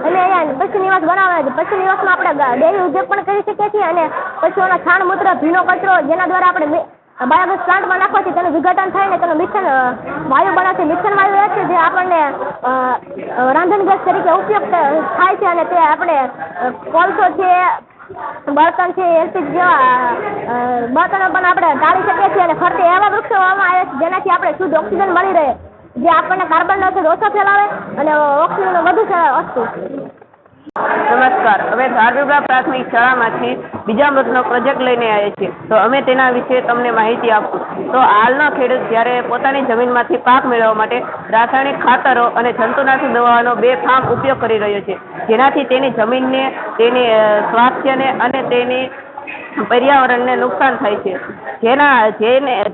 અને અહીંયા પશુ નિવાસ બનાવવાના છે. પશુ નિવાસમાં આપણે ડેરી ઉદ્યોગ પણ કરી શકીએ છીએ અને પશુઓના છાણ મૂત્ર, ભીનો કચરો જેના દ્વારા આપણે બાયોગેસ પ્લાન્ટમાં નાખવાથી તેનું વિઘટન થાય ને તેનું મિથેન વાયુ બનાવશે. મિથેન વાયુ એ છે જે આપણને રાંધણ ગેસ તરીકે ઉપયોગ થાય છે અને તે આપણે કોલસો છે, બળતણ છે, એલપીજી જેવા બળતણો પણ આપણે ટાળી શકીએ છીએ. અને ફરતે એવા વૃક્ષો વાવવામાં આવે છે જેનાથી આપણે શુદ્ધ ઓક્સિજન મળી રહે જે આપણને કાર્બન ડાયોક્સાઇડ ઓછો ફેલાવે અને ઓક્સિજન વધુ વસ્તુ. નમસ્કાર, અમે ધારવીપરા પ્રાથમિક શાળામાંથી બીજામૃતનો પ્રોજેક્ટ લઈને આવ્યા છીએ. તો અમે તેના વિશે તમને માહિતી આપશું. તો હાલનો ખેડૂત જ્યારે પોતાની જમીનમાંથી પાક મેળવવા માટે રાસાયણિક ખાતરો અને જંતુનાશક દવાઓનો બેફામ ઉપયોગ કરી રહ્યો છે જેનાથી તેની જમીનને, તેની સ્વાસ્થ્યને અને તેની પર્યાવરણને નુકસાન થાય છે.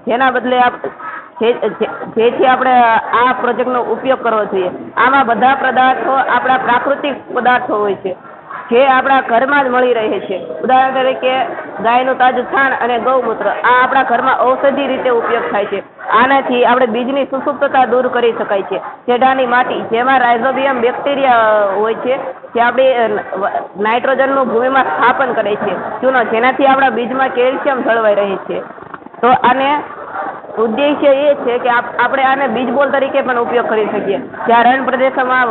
જેના બદલે જેથી આપણે આ પ્રોજેક્ટનો ઉપયોગ કરવો જોઈએ. આમાં બધા પદાર્થો આપણા પ્રાકૃતિક પદાર્થો હોય છે. જે આપણા ઘરમાં જ મળી રહે છે. ઉદાહરણ તરીકે ગાયનું તાજું છાણ અને ગૌમૂત્ર આ આપણા ઘરમાં ઔષધિ રીતે ઉપયોગ થાય છે. આનાથી આપણે બીજની સુસુપ્તતા દૂર કરી શકાય છે. જેડાની માટી જેમાં રાઇઝોબિયમ બેક્ટેરિયા હોય છે જે આપણી નાઇટ્રોજનનું ભૂમિમાં સ્થાપન કરે છે ચૂનો, જેનાથી આપણા બીજમાં કેલ્શિયમ જળવાઈ રહે છે. તો આને ઉદ્દેશ્ય એ છે કે આપણે આને બીજબોલ તરીકે પણ ઉપયોગ કરી શકીએ. જ્યાં રણ પ્રદેશોમાં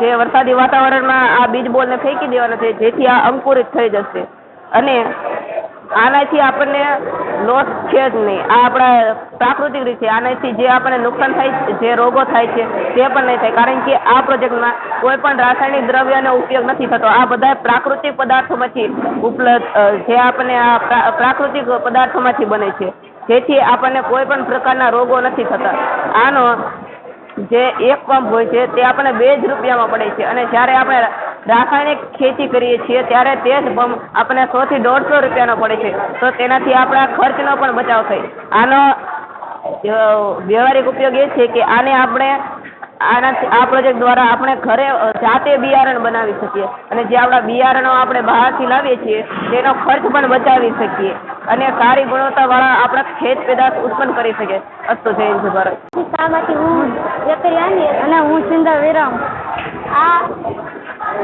જે વરસાદી વાતાવરણમાં આ બીજબોલને ફેંકી દેવાના છે જેથી આ અંકુરિત થઈ જશે અને આનાથી આપણને લોસ છે જ નહીં. આ આપણા પ્રાકૃતિક રીતે આનાથી જે આપણને નુકસાન થાય, જે રોગો થાય છે તે પણ નહીં થાય, કારણ કે આ પ્રોજેક્ટમાં કોઈ પણ રાસાયણિક દ્રવ્યનો ઉપયોગ નથી થતો. આ બધા પ્રાકૃતિક પદાર્થોમાંથી ઉપલબ્ધ જે આપણને આ પ્રાકૃતિક પદાર્થોમાંથી બને છે, જેથી આપણને કોઈ પણ પ્રકારના રોગો નથી થતા. આનો જે એક પંપ હોય છે તે આપણને 2 જ રૂપિયામાં પડે છે અને જ્યારે આપણે રાસાયણિક ખેતી કરીએ છીએ ત્યારે તે જ પંપ આપણને 100 થી 150 રૂપિયાનો પડે છે. તો તેનાથી આપણા ખર્ચનો પણ બચાવ થાય. આનો વ્યવહારિક ઉપયોગ એ છે કે આને આપણે આ પ્રોજેક્ટ દ્વારા આપણે ઘરે જાતે બિયારણ બનાવી શકીએ અને જે આપણા બિયારણો આપણે બહારથી લાવીએ છીએ તેનો ખર્ચ પણ બચાવી શકીએ અને સારી ગુણવત્તાવાળા આપણા ખેત પેદાશ ઉત્પન્ન કરી શકીએ. અસ્તુ જય હિન્દ ભારત. શામાંથી હું વેકરિયાની અને હું સિંધા વિરામ. આ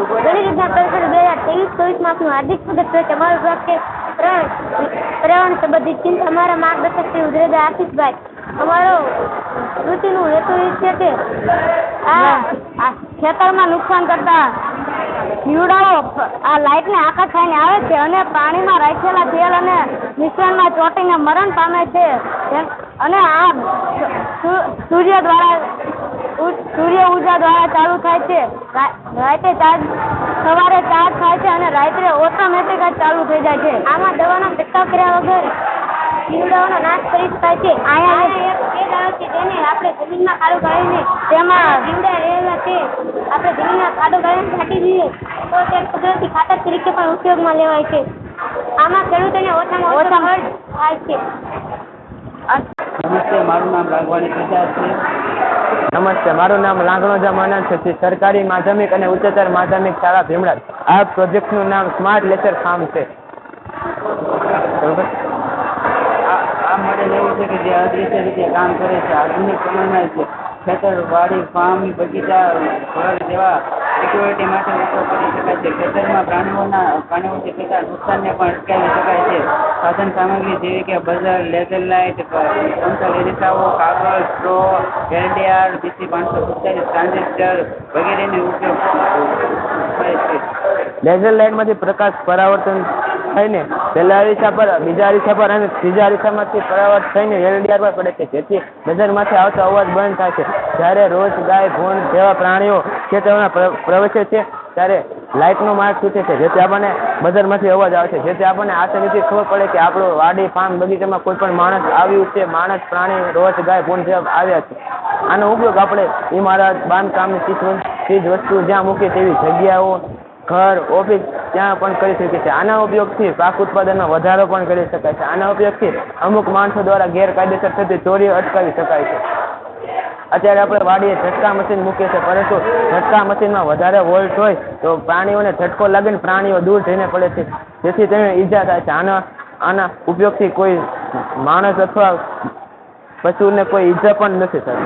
ઘણી રીતના પરિષદ 2023-24 માસનું હાર્દિક સ્વાગત છે. તમારું પ્રત્યે પર્યાવરણ સંબંધિત ચિંતા અમારા માર્ગદર્શક શ્રી ઉદરેદા આશીષભાઈ. અમારો કૃતિનું હેતુ એ છે કે આ ખેતરમાં નુકસાન કરતા જીવડાઓ આ લાઇટને આકર્ષ થઈને આવે છે અને પાણીમાં રાખેલા તેલ અને મિશ્રણમાં ચોંટીને મરણ પામે છે અને આ સૂર્ય ઉર્જા દ્વારા ચાલુ થાય છે. રાતે સવારે ચાર્જ થાય છે અને રાત્રે ઓટોમેટિક જ ચાલુ થઈ જાય છે. આમાં દવાનો છંટકાવ કર્યા વગર જીવડાઓનો નાશ કરી શકાય છે. અહીંયા એક આવે છે તેને આપણે જમીનમાં ખાડો ગાળીને તેમાં જીવડા રહેલા તે આપણે જમીનમાં ખાડો ગાળીને છાંટી દઈએ તો તે કુદરતી ખાતર તરીકે પણ ઉપયોગમાં લેવાય છે. આમાં ખેડૂતોને ઓછામાં ઓછો ખર્ચ થાય છે. નમસ્તે, મારું નામ રાઘવાની પ્રજાત છે. નમસ્તે, મારું નામ લાંગણોજા માનવ છે. સરકારી માધ્યમિક અને ઉચ્ચતર માધ્યમિક શાળા ભીમરાજ. આ પ્રોજેક્ટનું નામ સ્માર્ટ લેસર ફાર્મ છે. બરોબર. આ મોડેલ એવું છે કે જે અદ્રશ્ય રીતે કામ કરે છે. આધુનિક સમયમાં છે ખેતર, વાડી, ફાર્મ, બગીચા, ઘર જેવા સિક્યોરિટી માટે ઉપયોગ કરી શકાય છે. ખેતરમાં પ્રાણીઓથી થતા નુકસાનને પણ અટકાવી શકાય છે. સાધન સામગ્રી જેવી કે બઝર, લેઝર લાઇટ, કંસલ એરિસાઓ, કાગળ, સ્ટ્રો, હેરડિયાર, DC 545, ટ્રાન્ઝિસ્ટર વગેરેનો ઉપયોગ થાય છે. લેઝર લાઇટમાંથી પ્રકાશ પરાવર્તન થઈને પહેલા અરીસા પર, બીજા અરીસા પર અને ત્રીજા અરીસામાંથી પરાવર્તન થઈને એલડીઆર પર પડે છે, જેથી નજરમાંથી આવતો અવાજ બંધ થાય છે. જ્યારે રોજ ગાય, ભૂંડ જેવા પ્રાણીઓ ખેતરોમાં પ્રવેશે છે ત્યારે લાઇટનો માર્ગ સૂચે છે, જેથી આપણને બજારમાંથી અવાજ આવે છે, જેથી આપણને આસાનીથી ખબર પડે કે આપણું વાડી, ફાર્મ, બગીચામાં કોઈ પણ માણસ આવ્યું છે. માણસ, પ્રાણી, રોજ ગાય, ભૂંડ જેવા આવ્યા છે. આનો ઉપયોગ આપણે ઇમારત, બાંધકામની ચીજ વસ્તુ જ્યાં મૂકીએ તેવી જગ્યાઓ, ઘર, ઓફિસ ત્યાં પણ કરી શકીએ છીએ. આના ઉપયોગથી પાક ઉત્પાદનમાં વધારો પણ કરી શકાય છે. આના ઉપયોગથી અમુક માણસો દ્વારા ગેરકાયદેસર થતી ચોરીઓ અટકાવી શકાય છે. અત્યારે આપણે વાડીએ ઝટકા મશીન મૂકીએ છીએ, પરંતુ ઝટકા મશીનમાં વધારે વોલ્ટ હોય તો પ્રાણીઓને ઝટકો લાગીને પ્રાણીઓ દૂર જઈને પડે છે, જેથી તેને ઈજા થાય છે. આના ઉપયોગથી કોઈ માણસ અથવા પશુને કોઈ ઈજા પણ નથી થતી.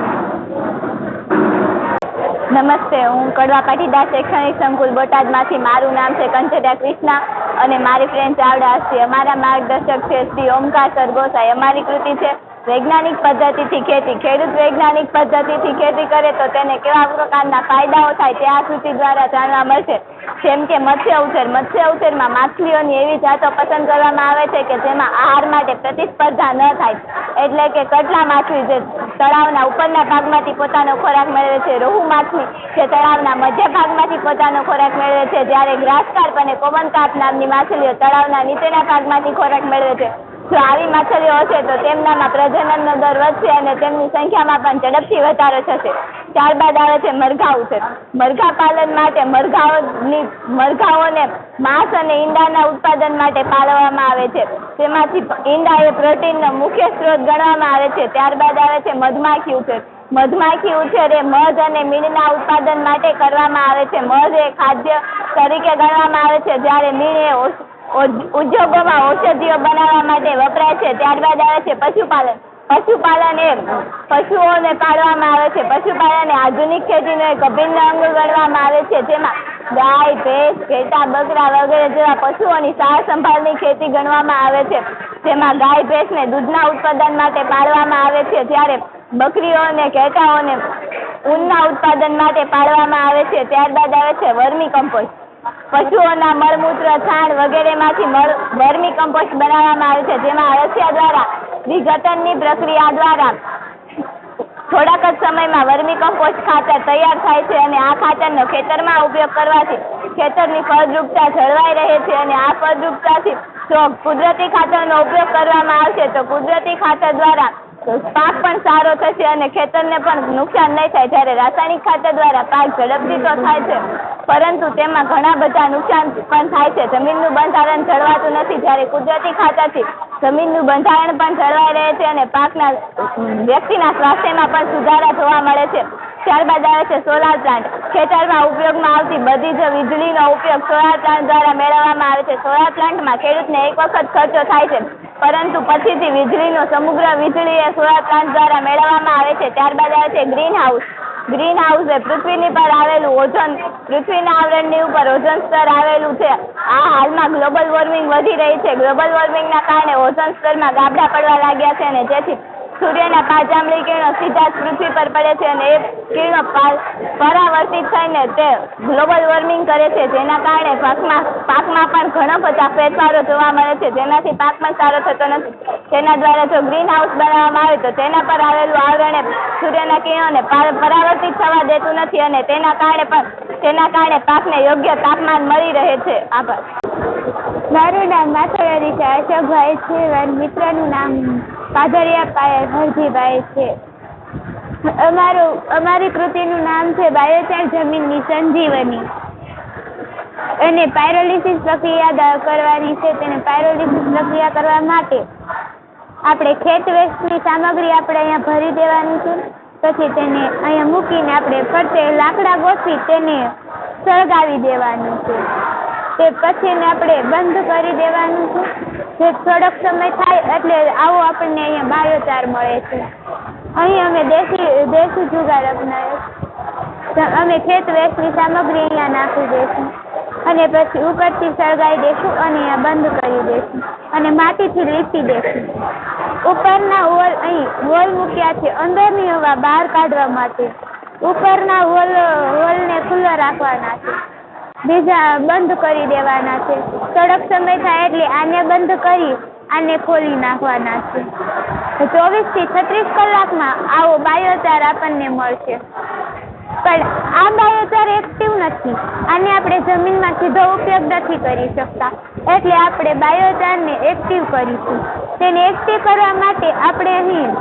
નમસ્તે, હું કડવા પાટીદાર શૈક્ષણિક સંકુલ બોટાદમાંથી. મારું નામ છે કંચરિયા કૃષ્ણા અને મારી ફ્રેન્ડ ચાવડા હસ્તી. અમારા માર્ગદર્શક છે શ્રી ઓમકાર સરગોસાઈ. અમારી કૃતિ છે વૈજ્ઞાનિક પદ્ધતિથી ખેતી. ખેડૂત વૈજ્ઞાનિક પદ્ધતિથી ખેતી કરે તો તેને કેવા પ્રકારના ફાયદાઓ થાય તે આ કૃતિ દ્વારા જાણવા મળશે. જેમ કે મત્સ્ય ઉછેર. મત્સ્ય ઉછેરમાં માછલીઓની એવી જાતો પસંદ કરવામાં આવે છે કે જેમાં આહાર માટે પ્રતિસ્પર્ધા ન થાય, એટલે કે કટલા માછલી જે તળાવના ઉપરના ભાગમાંથી પોતાનો ખોરાક મેળવે છે, રોહુ માછલી જે તળાવના મધ્ય ભાગમાંથી પોતાનો ખોરાક મેળવે છે, જ્યારે ગ્રાસ કાર્પ અને કોમન કાર્પ નામની માછલીઓ તળાવના નીચેના ભાગમાંથી ખોરાક મેળવે છે. જો આવી માછલીઓ હશે તો તેમનામાં પ્રજનનનો દર વધશે અને તેમની સંખ્યામાં પણ ઝડપથી વધારો થશે. ત્યારબાદ આવે છે મરઘા ઉછેર. મરઘા પાલન માટે મરઘાઓને માંસ અને ઈંડાના ઉત્પાદન માટે પાળવામાં આવે છે. તેમાંથી ઈંડા એ પ્રોટીનનો મુખ્ય સ્ત્રોત ગણવામાં આવે છે. ત્યારબાદ આવે છે મધમાખી ઉછેર. મધમાખી ઉછેર એ મધ અને મીણના ઉત્પાદન માટે કરવામાં આવે છે. મધ એ ખાદ્ય તરીકે ગણવામાં આવે છે, જ્યારે મીણ એ ઉદ્યોગોમાં ઔષધિઓ બનાવવા માટે વપરાય છે. ત્યારબાદ આવે છે પશુપાલન. પશુપાલન એ પશુઓને પાળવામાં આવે છે. પશુપાલન એ આધુનિક ખેતીનો એક અભિન્ન અંગ ગણવામાં આવે છે, જેમાં ગાય, ભેંસ, ઘેટા, બકરા વગેરે જેવા પશુઓની સાર સંભાળની ખેતી ગણવામાં આવે છે, જેમાં ગાય, ભેંસને દૂધના ઉત્પાદન માટે પાળવામાં આવે છે, જ્યારે બકરીઓ અને ઘેટાઓને ઊનના ઉત્પાદન માટે પાળવામાં આવે છે. ત્યારબાદ આવે છે વર્મી કમ્પોસ્ટ. પશુઓના મળમૂત્ર, છાણ વગેરેમાંથી વર્મી કમ્પોસ્ટ બનાવવામાં આવે છે, જેમાં અળસિયા દ્વારા વિઘટનની પ્રક્રિયા દ્વારા થોડાક જ સમયમાં વર્મી કમ્પોસ્ટ ખાતર તૈયાર થાય છે, અને આ ખાતરનો ખેતરમાં ઉપયોગ કરવાથી ખેતરની ફળદ્રુપતા જળવાઈ રહે છે, અને આ ફળદ્રુપતાથી જો કુદરતી ખાતરનો ઉપયોગ કરવામાં આવશે તો કુદરતી ખાતર દ્વારા પાક પણ સારો થશે અને ખેતરને પણ નુકસાન નહીં થાય. જ્યારે રાસાયણિક ખાતર દ્વારા પાક ઝડપથી તો થાય છે, પરંતુ તેમાં ઘણા બધા નુકસાન પણ થાય છે. જમીનનું બંધારણ જળવાતું નથી, જ્યારે કુદરતી ખાતરથી જમીનનું બંધારણ પણ જળવાઈ રહે છે અને પાકના વ્યક્તિના સ્વાસ્થ્યમાં પણ સુધારા જોવા મળે છે. ત્યારબાદ આવે છે સોલાર પ્લાન્ટ. ખેતરમાં ઉપયોગમાં આવતી બધી જ વીજળીનો ઉપયોગ સોલાર પ્લાન્ટ દ્વારા મેળવવામાં આવે છે. સોલાર પ્લાન્ટમાં ખેડૂતને એક વખત ખર્ચો થાય છે, પરંતુ પછીથી વીજળીનો સમગ્ર વીજળી એ સોલાર પ્લાન્ટ દ્વારા મેળવવામાં આવે છે. ત્યારબાદ આવે છે ગ્રીન હાઉસ. ગ્રીન હાઉસ એ પૃથ્વીની પર આવેલું ઓઝોન, પૃથ્વીના આવરણની ઉપર ઓઝોન સ્તર આવેલું છે. આ હાલમાં ગ્લોબલ વોર્મિંગ વધી રહી છે. ગ્લોબલ વોર્મિંગના કારણે ઓઝોન સ્તરમાં ગાબડા પડવા લાગ્યા છે, અને જેથી સૂર્યના પાજામણી કિરણો સીધા જ પૃથ્વી પર પડે છે, અને એ કિરણો પરાવર્તિત થઈને તે ગ્લોબલ વોર્મિંગ કરે છે, જેના કારણે પાકમાં પણ ઘણા બધા ફેરફારો જોવા મળે છે, જેનાથી પાક પણ સારો થતો નથી. તેના દ્વારા જો ગ્રીન હાઉસ બનાવવામાં આવે તો તેના પર આવેલું આવરણ સૂર્યના કિરણોને પરાવર્તિત થવા દેતું નથી, અને તેના કારણે પાકને યોગ્ય તાપમાન મળી રહે છે. આભાર. મારું નામ માથોડા છે, અશોકભાઈ છે. મારા મિત્રનું નામ કાદરિયા પાયલ હરજીભાઈ છે. અમારી કૃતિનું નામ છે બાયોચાર જમીનની સંજીવની, અને પાયરોલિસિસ પ્રક્રિયા કરવાની છે. તેને પાયરોલિસિસ પ્રક્રિયા કરવા માટે આપણે ખેત વેસ્ટની સામગ્રી આપણે અહીંયા ભરી દેવાનું છે. પછી તેને અહીંયા મૂકીને આપણે ફરતે લાકડા ગોઠવી તેને સળગાવી દેવાનું છે. તે પછીને આપણે બંધ કરી દેવાનું છે. જે થોડોક સમય થાય એટલે આવો આપણને અહીંયા બાયોચાર મળે છે. અહીં અમે દેશી જુગાડ અપનાવ્યો. અમે ખેત વેસ્ટની સામગ્રી અહીંયા નાખી દઈશું અને પછી ઉપરથી સળગાવી દઈશું અને અહીંયા બંધ કરી દઈશું અને માટીથી લીપી દઈશું. ઉપરના અહીં હોલ મૂક્યા છે અંદરની હવા બહાર કાઢવા માટે. ઉપરના હોલને ખુલ્લો રાખવાના છે, બીજા બંધ કરી દેવાના છે. થોડોક સમય થાય એટલે આને બંધ કરી આને ખોલી નાખવાના છે. 24 થી 36 કલાકમાં આવો બાયોચાર આપણને મળશે. પણ આ બાયોચાર એક્ટિવ નથી, આને આપણે જમીનમાં સીધો ઉપયોગ નથી કરી શકતા, એટલે આપણે બાયોચારને એક્ટિવ કરીશું. તેને એક્ટિવ કરવા માટે આપણે અહીં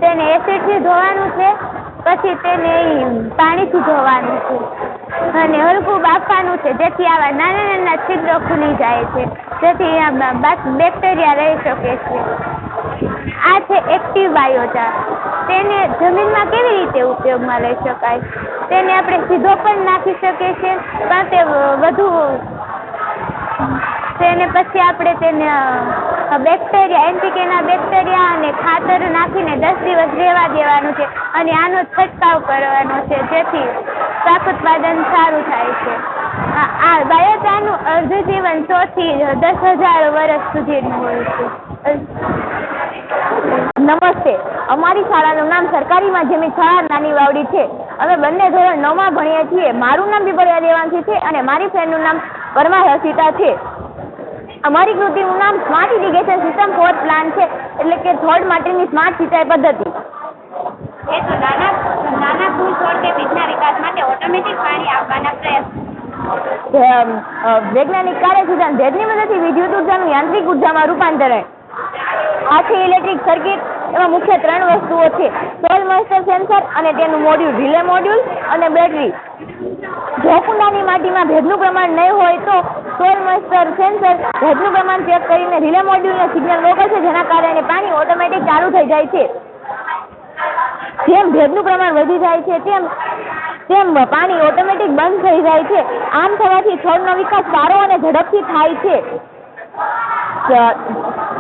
તેને એસિડથી ધોવાનું છે, પછી તેને પાણીથી ધોવાનું છે અને હલકું બાફવાનું છે, જેથી આવા નાના નાના છિદ્રો ખુલી જાય છે, જેથી અહીંયા બેક્ટેરિયા રહી શકે છે. આ છે એક્ટિવ બાયોચાર. તેને જમીનમાં કેવી રીતે ઉપયોગમાં લઈ શકાય? તેને આપણે સીધો પણ નાખી શકીએ છીએ, પણ તે વધુ તેને પછી આપણે તેને બેક્ટેરિયા એનપીકેના બેક્ટેરિયા અને ખાતર નાખીને 10 દિવસ રહેવા દેવાનું છે અને આનો છંટકાવ કરવાનો છે, જેથી પાક ઉત્પાદન સારું થાય છે. આ બાયોચારનું અર્ધજીવન 100 થી 10,000 વર્ષ સુધીનું હોય છે. નમસ્તે. અમારી શાળાનું નામ સરકારી માધ્યમિક શાળા નાની વાવડી છે. અમે બંને ધોરણ 9માં ભણીએ છીએ. મારું નામ બિબળિયા દેવાંશી છે અને મારી ફ્રેન્ડનું નામ પરમાર હર્ષિતા છે. અમારી કૃતિનું નામ smart irrigation system for plant છે, એટલે કે છોડ માટેની સ્માર્ટ સિંચાઈ પદ્ધતિ. નાના ફૂલ છોડ કે બીજના વિકાસ માટે ઓટોમેટિક પાણી આપવાના પ્રયત્ન. વૈજ્ઞાનિક કાર્ય સિદ્ધાંત ભેજની મદદથી વિદ્યુત ઉર્જાનું યાંત્રિક ઉર્જામાં રૂપાંતરણ. આ છે ઇલેક્ટ્રિક સર્કિટ. એમાં મુખ્ય 3 વસ્તુઓ છે: સોઇલ મોઇસ્ચર સેન્સર અને તેનું મોડ્યુલ, રિલે મોડ્યુલ અને બેટરી. જો કુંડાની માટીમાં ભેજનું પ્રમાણ નહીં હોય તો સોઇલ મોઇસ્ચર સેન્સર ભેજનું પ્રમાણ ચેક કરીને રિલે મોડ્યુલને સિગ્નલ મોકલશે, જેના કારણે પાણી ઓટોમેટિક ચાલુ થઈ જાય છે. જેમ ભેજનું પ્રમાણ વધી જાય છે તેમ પાણી ઓટોમેટિક બંધ થઈ જાય છે. આમ થવાથી છોડનો વિકાસ સારો અને ઝડપથી થાય છે.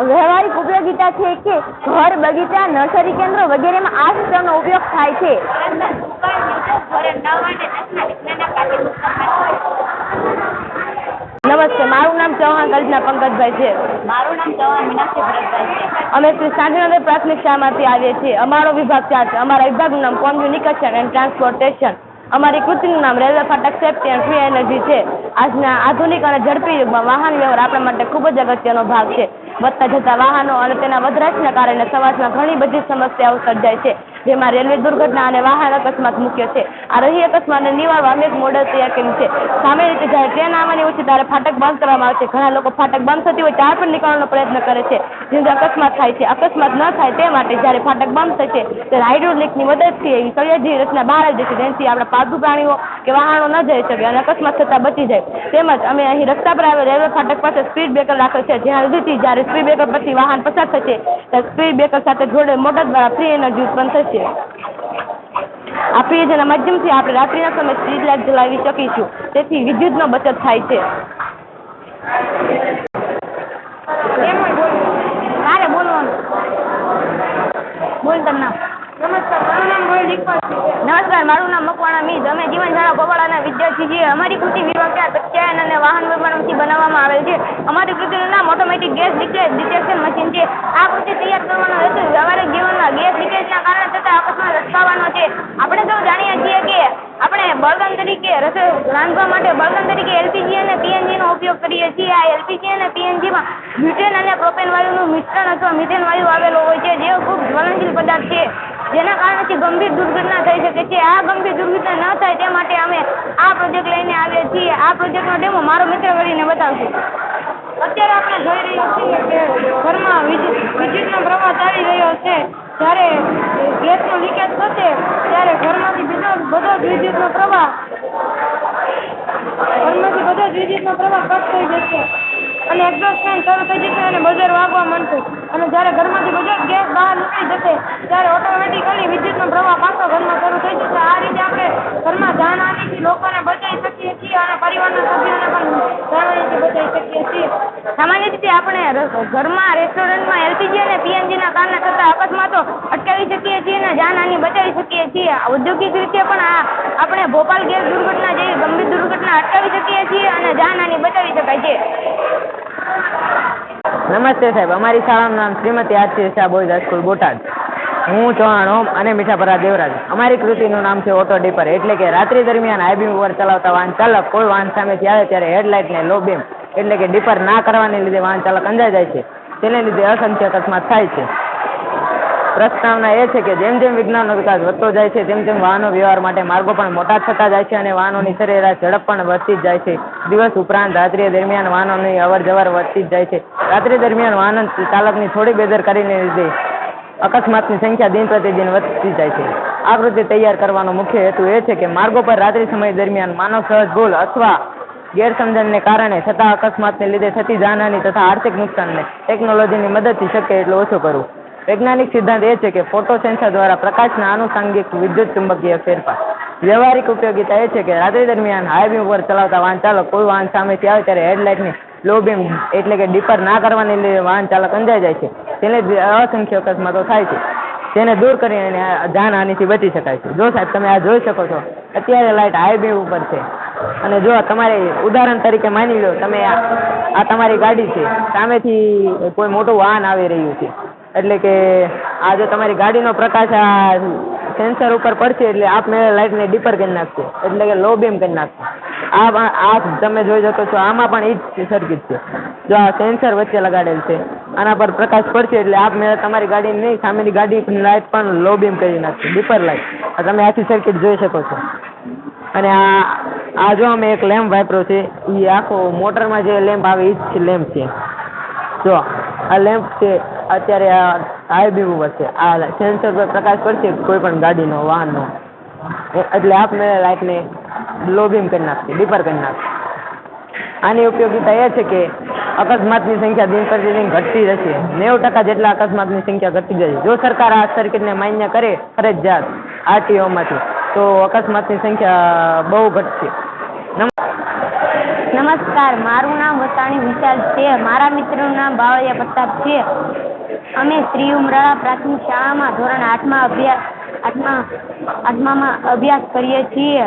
વ્યવહારિક ઉપયોગિતા છે કે ઘર, બગીચા, નર્સરી કેન્દ્રો વગેરેમાં આ સિસ્ટમનો ઉપયોગ થાય છે. નમસ્તે, મારું નામ ચૌહાણ કલ્પના પંકજભાઈ છે. મારું નામ ચૌહાણ મીનાક્ષી ભરતભાઈ છે. અમે શ્રી શાંતિનગર પ્રાથમિક શાળામાંથી આવીએ છીએ. અમારો વિભાગ 4 છે. અમારા વિભાગનું નામ કોમ્યુનિકેશન એન્ડ ટ્રાન્સપોર્ટેશન. અમારી કૃતિનું નામ રેલવે ફાટક સેફ્ટી એન્ડ ફ્રી એનર્જી છે. આજના આધુનિક અને ઝડપી યુગમાં વાહન વ્યવહાર આપણા માટે ખૂબ જ અગત્યનો ભાગ છે. વધતા જતા વાહનો અને તેના વપરાશના કારણે સમાજમાં ઘણી બધી સમસ્યાઓ સર્જાય છે, જેમાં રેલવે દુર્ઘટના અને વાહન અકસ્માત મુખ્ય છે. આ રહી અકસ્માતને નિવારવા અમે એક મોડેલ તૈયાર કર્યું છે. સામાન્ય રીતે જ્યારે ટ્રેન આવવાની હોય છે ત્યારે ફાટક બંધ કરવામાં આવે છે. ઘણા લોકો ફાટક બંધ થતી હોય ત્યાર પણ નીકળવાનો પ્રયત્ન કરે છે, જેથી અકસ્માત થાય છે. અકસ્માત ન થાય તે માટે જ્યારે ફાટક બંધ થશે ત્યારે હાઇડ્રોલિકની મદદથી એવી સળિયાજી રચના બહાર આવી જશે, જેનાથી આપણે પાલતુ પ્રાણીઓ કે વાહનો ન જઈ શકે અને અકસ્માત થતાં બચી જાય. તેમજ અમે અહીં રસ્તા પર આવેલ રેલવે ફાટક પાસે સ્પીડ બ્રેકર રાખેલ છે, જેના લીધેથી જ્યારે સ્પીડ બ્રેકર પછી વાહન પસાર થશે ત્યારે સ્પીડ બ્રેકર સાથે જોડે મોટર દ્વારા ફ્રી એનર્જી ઉત્પન્ન થશે. આ ફ્રીજના માધ્યમથી આપણે રાત્રિના સમયે સ્ટ્રીટ લાઇટ જલાવી શકીશું, તેથી વિદ્યુતનો બચત થાય છે. મારે બોલવાનું. બોલ તમને. નમસ્કાર, મારું નામ મકવાણા મીત. અમે જીવન ધારા ગોવાળાના વિદ્યાર્થી છીએ. અમારી કૃતિ વિભાગ 4 પ્રત્યાયન અને વાહન નિર્માણથી બનાવવામાં આવેલ છે. અમારી કૃતિનું નામ ઓટોમેટિક ગેસ ડિટેક્શન મશીન છે. આ કૃતિ તૈયાર કરવાનો હેતુ વ્યવહારિક જીવનમાં ગેસ લીકેજના કારણે થતા અકસ્માત અટકાવવાનો છે. આપણે સૌ જાણીએ છીએ કે આપણે બળતણ તરીકે રસોઈ રાંધવા માટે બળતણ તરીકે એલપીજી અને પીએનજીનો ઉપયોગ કરીએ છીએ. આ એલપીજી અને પીએનજીમાં બ્યુટેન અને પ્રોપેન વાયુનું મિશ્રણ અથવા મિથેન વાયુ આવેલો હોય છે, જે ખૂબ જ્વલનશીલ પદાર્થ છે, જેના કારણથી ગંભીર દુર્ઘટના થઈ શકે છે. આ ગંભીર દુર્ઘટના ન થાય તે માટે અમે આ પ્રોજેક્ટ લઈને આવ્યા છીએ. આ પ્રોજેક્ટનો ડેમો મારો મિત્ર કરીને બતાવશે. અત્યારે આપણે જોઈ રહ્યા છીએ કે ઘરમાં વિદ્યુતનો પ્રવાહ ચાલી રહ્યો છે. જ્યારે ગેસનો લીકેજ થશે ત્યારે ઘરમાંથી બધો જ વિદ્યુતનો પ્રવાહ કટ થઈ જશે અને એક્ઝોસ્ટ ફેન શરૂ થઈ જશે અને બઝર વાગવા માંડશે. અને જ્યારે ઘરમાંથી બધો જ ગેસ બહાર નીકળી જશે ત્યારે ઓટોમેટિકલી વિદ્યુતનો પ્રવાહ પાછો ઘરમાં શરૂ થઈ જશે. આ રીતે આપણે ઘરમાં જાનહાનિથી લોકોને બચાવી શકીએ છીએ અને પરિવારના સભ્યોને પણ જાનહાનિથી બચાવી શકીએ છીએ. સામાન્ય રીતે આપણે ઘરમાં, રેસ્ટોરન્ટમાં એલપીજી અને પીએનજીના કારણે થતા અકસ્માતો અટકાવી શકીએ છીએ અને જાનહાનિ બચાવી શકીએ છીએ. ઔદ્યોગિક રીતે પણ આપણે ભોપાલ ગેસ દુર્ઘટના જેવી ગંભીર દુર્ઘટના અટકાવી શકીએ છીએ અને જાનહાનિ બચાવી શકાય છે. નમસ્તે સાહેબ, અમારી શાળાનું નામ શ્રીમતી આરતી શાહ બોયઝ હાઈસ્કૂલ બોટાદ. હું ચૌહાણ ઓમ અને મીઠાપરા દેવરાજ. અમારી કૃતિનું નામ છે ઓટો ડીપર, એટલે કે રાત્રિ દરમિયાન હાઈ બીમ ઉપર ચલાવતા વાહન ચાલક કોઈ વાહન સામેથી આવે ત્યારે હેડલાઇટને લો બીમ એટલે કે ડીપર ના કરવાને લીધે વાહન ચાલક અંજાઈ જાય છે. તેને લીધે અસંખ્ય અકસ્માત થાય છે. પ્રસ્તાવના એ છે કે જેમ જેમ વિજ્ઞાનનો વિકાસ વધતો જાય છે તેમ તેમ વાહનો વ્યવહાર માટે માર્ગો પણ મોટા થતા જાય છે અને વાહનોની સરેરાશ ઝડપ પણ વધતી જ જાય છે. દિવસ ઉપરાંત રાત્રિ દરમિયાન વાહનોની અવર જવર વધતી જ જાય છે. રાત્રિ દરમિયાન વાહન ચાલકની થોડી બેદરકારીને લીધે અકસ્માતની સંખ્યા દિન પ્રતિદિન વધતી જાય છે. આ કૃતિ તૈયાર કરવાનો મુખ્ય હેતુ એ છે કે માર્ગો પર રાત્રિ સમય દરમિયાન માનવ સહજ ભૂલ અથવા ગેરસમજણને કારણે થતા અકસ્માતને લીધે થતી જાનહાનિ તથા આર્થિક નુકસાનને ટેકનોલોજીની મદદથી શક્ય એટલું ઓછું કરવું. વૈજ્ઞાનિક સિદ્ધાંત એ છે કે ફોટો સેન્સર દ્વારા પ્રકાશના આનુષંગિક વિદ્યુત ચુંબકીય ફેરફાર. વ્યવહારિક ઉપયોગિતા એ છે કે રાત્રિ દરમિયાન હાઈ બીમ ઉપર ચલાવતા વાહન ચાલક કોઈ વાહન સામેથી આવે ત્યારે હેડલાઇટની લો બીમ એટલે કે ડીપર ના કરવાને લીધે વાહન ચાલક અંજાઈ જાય છે. તેને અસંખ્ય અકસ્માતો થાય છે. તેને દૂર કરીને જાનહાનિથી બચી શકાય છે. જો સાહેબ તમે આ જોઈ શકો છો, અત્યારે લાઇટ હાઈ બીમ ઉપર છે અને જો તમારે ઉદાહરણ તરીકે માની લો તમે આ તમારી ગાડી છે, સામેથી કોઈ મોટું વાહન આવી રહ્યું છે, એટલે કે આ જો તમારી ગાડીનો પ્રકાશ આ સેન્સર ઉપર પડશે એટલે આપમેળે લાઇટને ડીપર કરી નાખશે, એટલે કે લો બીમ કરી નાખશે. આ તમે જોઈ શકો છો, આમાં પણ એ જ સર્કિટ છે. જો આ સેન્સર વચ્ચે લગાડેલ છે, આના પર પ્રકાશ પડશે એટલે આપમેળે તમારી ગાડી નહીં, સામેની ગાડી લાઇટ પણ લો બીમ કરી નાખશે, ડીપર લાઇટ. તમે આખી સર્કિટ જોઈ શકો છો. અને આ જો અમે એક લેમ્પ વાપર્યો છે, એ આખો મોટરમાં જે લેમ્પ આવે એ જ લેમ્પ છે. જો આ લેમ્પ છે, અત્યારે આ હાઈ બીમ ઉપર છે, આ સેન્સર પર પ્રકાશ પડશે કોઈ પણ ગાડીનો, વાહનનો, એટલે આપમેળે લાઇટને લો બીમ કરી નાખશે, ડીપર કરી નાખશે. આની ઉપયોગિતા એ છે કે અકસ્માતની સંખ્યા દિન પ્રતિદિન ઘટતી રહેશે. 90% જેટલા અકસ્માતની સંખ્યા ઘટી જશે. જો સરકાર આ સર્કિટને માન્ય કરે ફરજિયાત આરટીઓમાંથી તો અકસ્માતની સંખ્યા બહુ ઘટશે. નમસ્કાર, મારું નામ વસાણી વિશાલ છે. મારા મિત્રનું નામ બાવળિયા પ્રતાપ છે. અમે શ્રી ઉમરાળા પ્રાથમિક શાળામાં ધોરણ 8માં અભ્યાસ કરીએ છીએ.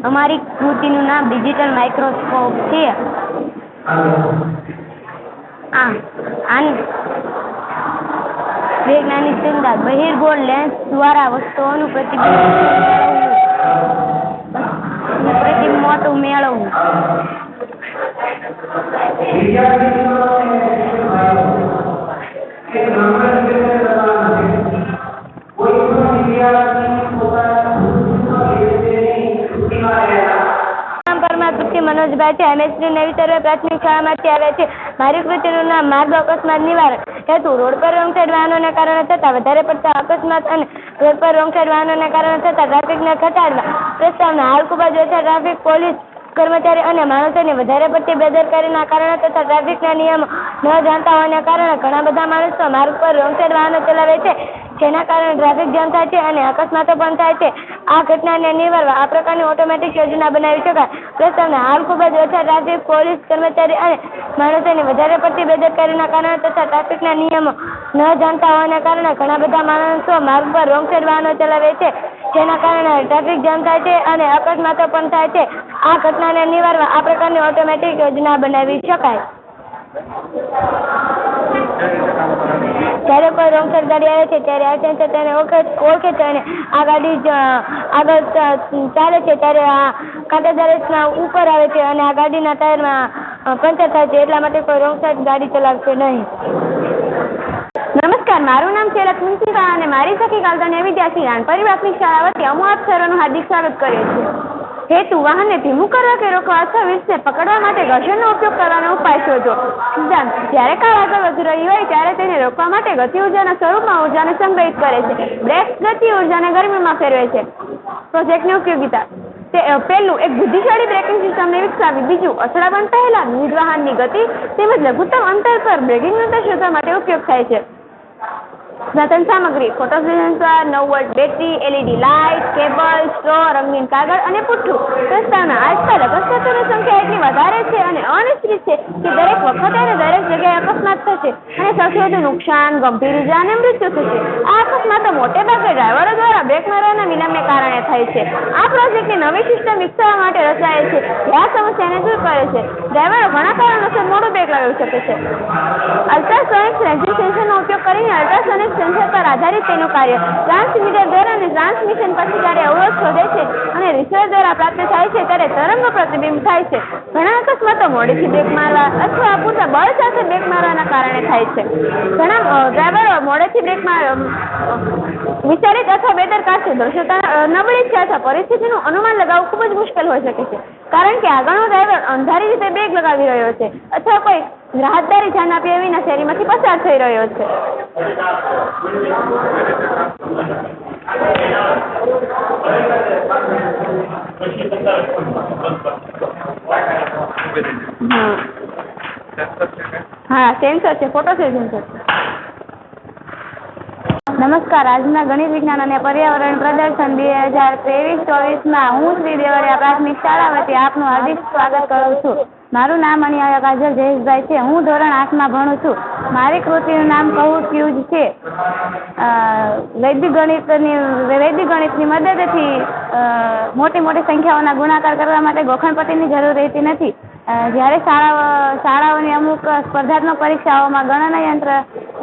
અમારી કૃતિનું નામ ડિજિટલ માઇક્રોસ્કોપ છે. આની વૈજ્ઞાનિક ચિંતા બહિર્ગોળ લેન્સ દ્વારા વસ્તુઓનું પ્રતિબિંબ મેળવવું. મનોજભાઈ છે. અમે શ્રી નવી સર્વે પ્રાથમિક શાળામાંથી આવ્યા છે. મારી કૃતિનું નામ માર્ગ અકસ્માત નિવારણ. હેતુ રોડ પર રોંગ સાઈડ વાહનોને કારણે થતા વધારે પડતા અકસ્માત અને રોડ પર રોંગ સાઈડ વાહનોને કારણે થતા ટ્રાફિકને ઘટાડવા. પ્રસ્તાવના હાલ ખૂબ જ ઓછા ટ્રાફિક પોલીસ કર્મચારી અને માણસોની વધારે પડતી બેદરકારીના કારણે તથા ટ્રાફિકના નિયમો ન જાણતા હોવાને કારણે ઘણા બધા માણસો માર્ગ પર રોંગ સાઈડ વાહનો ચલાવે છે, જેના કારણે ટ્રાફિક જામ થાય છે અને અકસ્માતો પણ થાય છે. આ ઘટનાને નિવારવા આ પ્રકારની ઓટોમેટિક યોજના બનાવી શકાય. પ્રસ્તાવના હાલ ખૂબ જ ઓછા ટ્રાફિક પોલીસ કર્મચારી અને માણસોની વધારે પડતી બેદરકારીના કારણે તથા ટ્રાફિકના નિયમો ન જાણતા હોવાને કારણે ઘણા બધા માણસો માર્ગ પર રોંગ સાઈડ વાહનો ચલાવે છે, જેના કારણે ટ્રાફિક જામ થાય છે અને અકસ્માતો પણ થાય છે. આ ઘટનાને નિવારવા આ પ્રકારની ઓટોમેટિક યોજના બનાવી શકાય. જ્યારે કોઈ રોંગ સાઈડ ગાડી આવે છે ત્યારે આ સેન્સર તેને ઓળખે છે અને આ ગાડી આગળ ચાલે છે ત્યારે આ કાંટાદાર રેસના ઉપર આવે છે અને આ ગાડીના ટાયરમાં પંચર થાય છે. એટલા માટે કોઈ રોંગ સાઈડ ગાડી ચલાવશે નહીં. નમસ્કાર, મારું નામ છે લક્ષ્મી અને મારી સખી કાલદાની વિદ્યાર્થી નાનપરી પ્રાથમિક શાળા વતી અમુ આપ સર્વનું હાર્દિક સ્વાગત કરે છે. હેતુ વાહનને ધીમું કરવા કે રોકવા અથવા વીજને પકડવા માટે ઘર્ષણનો ઉપયોગ કરવાનો ઉપાય શોધો. સિદ્ધાંત: જ્યારે કાર આગળ વધી રહી હોય ત્યારે તેને રોકવા માટે ગતિ ઉર્જાના સ્વરૂપમાં ઉર્જાને સંગ્રહિત કરે છે. બ્રેક ગતિ ઉર્જાને ગરમીમાં ફેરવે છે. પ્રોજેક્ટની ઉપયોગિતા: પહેલું, એક બુદ્ધિશાળી બ્રેકિંગ સિસ્ટમને વિકસાવી. બીજું, અથડામણ પહેલા વિવિધ વાહનની ગતિ તેમજ લઘુત્તમ અંતર પર બ્રેકિંગ અંતર શોધવા માટે ઉપયોગ થાય છે. સાધન સામગ્રી: photo sensor, 9 volt battery, LED light, cable, straw, રંગીન કાગળ અને પુઠ્ઠું. પ્રસ્તાવના: આજકાલ અકસ્માતોની સંખ્યા એટલી વધારે છે અને અનિશ્ચિત છે કે દરેક વખતે અને દરેક જગ્યાએ અકસ્માત થશે અને સૌથી વધુ નુકસાન, ગંભીર ઇજા અને મૃત્યુ થશે. આ અકસ્માતો મોટે ભાગે ડ્રાઈવરો દ્વારા બ્રેક મારવાના વિલંબને કારણે થાય છે. આ પ્રોજેક્ટની નવી સિસ્ટમ વિકસાવવા માટે રચાયેલ છે જે આ સમસ્યાને દૂર કરે છે. ડ્રાઈવરો ઘણા કારણોસર મોડું બ્રેક લાવી શકે છે. અલ્ટ્રાસોનિક રેન્જિંગ સેન્સરનો ઉપયોગ કરીને અલ્ટ્રાસોનિક સેન્સર પર આધારિત તેનું કાર્ય ટ્રાન્સમીટર દ્વારા અને ટ્રાન્સમિશન પછી જ્યારે અવરોધ શોધે છે અને રિસીવર દ્વારા પ્રાપ્ત થાય છે ત્યારે તરંગો પ્રતિબિંબ થાય છે. ઘણા અકસ્માતો મોડેથી બ્રેક મારવા અથવા અપૂરતા બળ સાથે બ્રેક મારવાના કારણે થાય છે. ઘણા ડ્રાઈવરો મોડેથી બ્રેક વિચારિત અથવા બેદરકાર છે. દર્શકતા નબળી છે અથવા પરિસ્થિતિનું અનુમાન લગાવવું ખૂબ જ મુશ્કેલ હોઈ શકે છે, કારણ કે આગળનો ડ્રાઈવર અંધારી રીતે બ્રેક લગાવી રહ્યો છે અથવા કોઈ રાહતદારી ધ્યાન આપ્યા વિના શેરીમાંથી પસાર થઈ રહ્યો છે. હા, સેન્સર છે, ફોટો સેન્સર. નમસ્કાર, આજના ગણિત વિજ્ઞાન અને પર્યાવરણ પ્રદર્શન 2023-24માં હું શ્રી દેવળિયા પ્રાથમિક શાળા વતી આપનું હાર્દિક સ્વાગત કરું છું. મારું નામ અણિયાળા કાજલ જયેશભાઈ છે. હું ધોરણ 8માં ભણું છું. મારી કૃતિનું નામ કહું ક્યુઝ છે. વૈદિક ગણિતની મદદથી મોટી સંખ્યાઓના ગુણાકાર કરવા માટે ગોખણપટ્ટીની જરૂર રહેતી નથી. જ્યારે શાળાઓની અમુક સ્પર્ધાત્મક પરીક્ષાઓમાં ગણના યંત્ર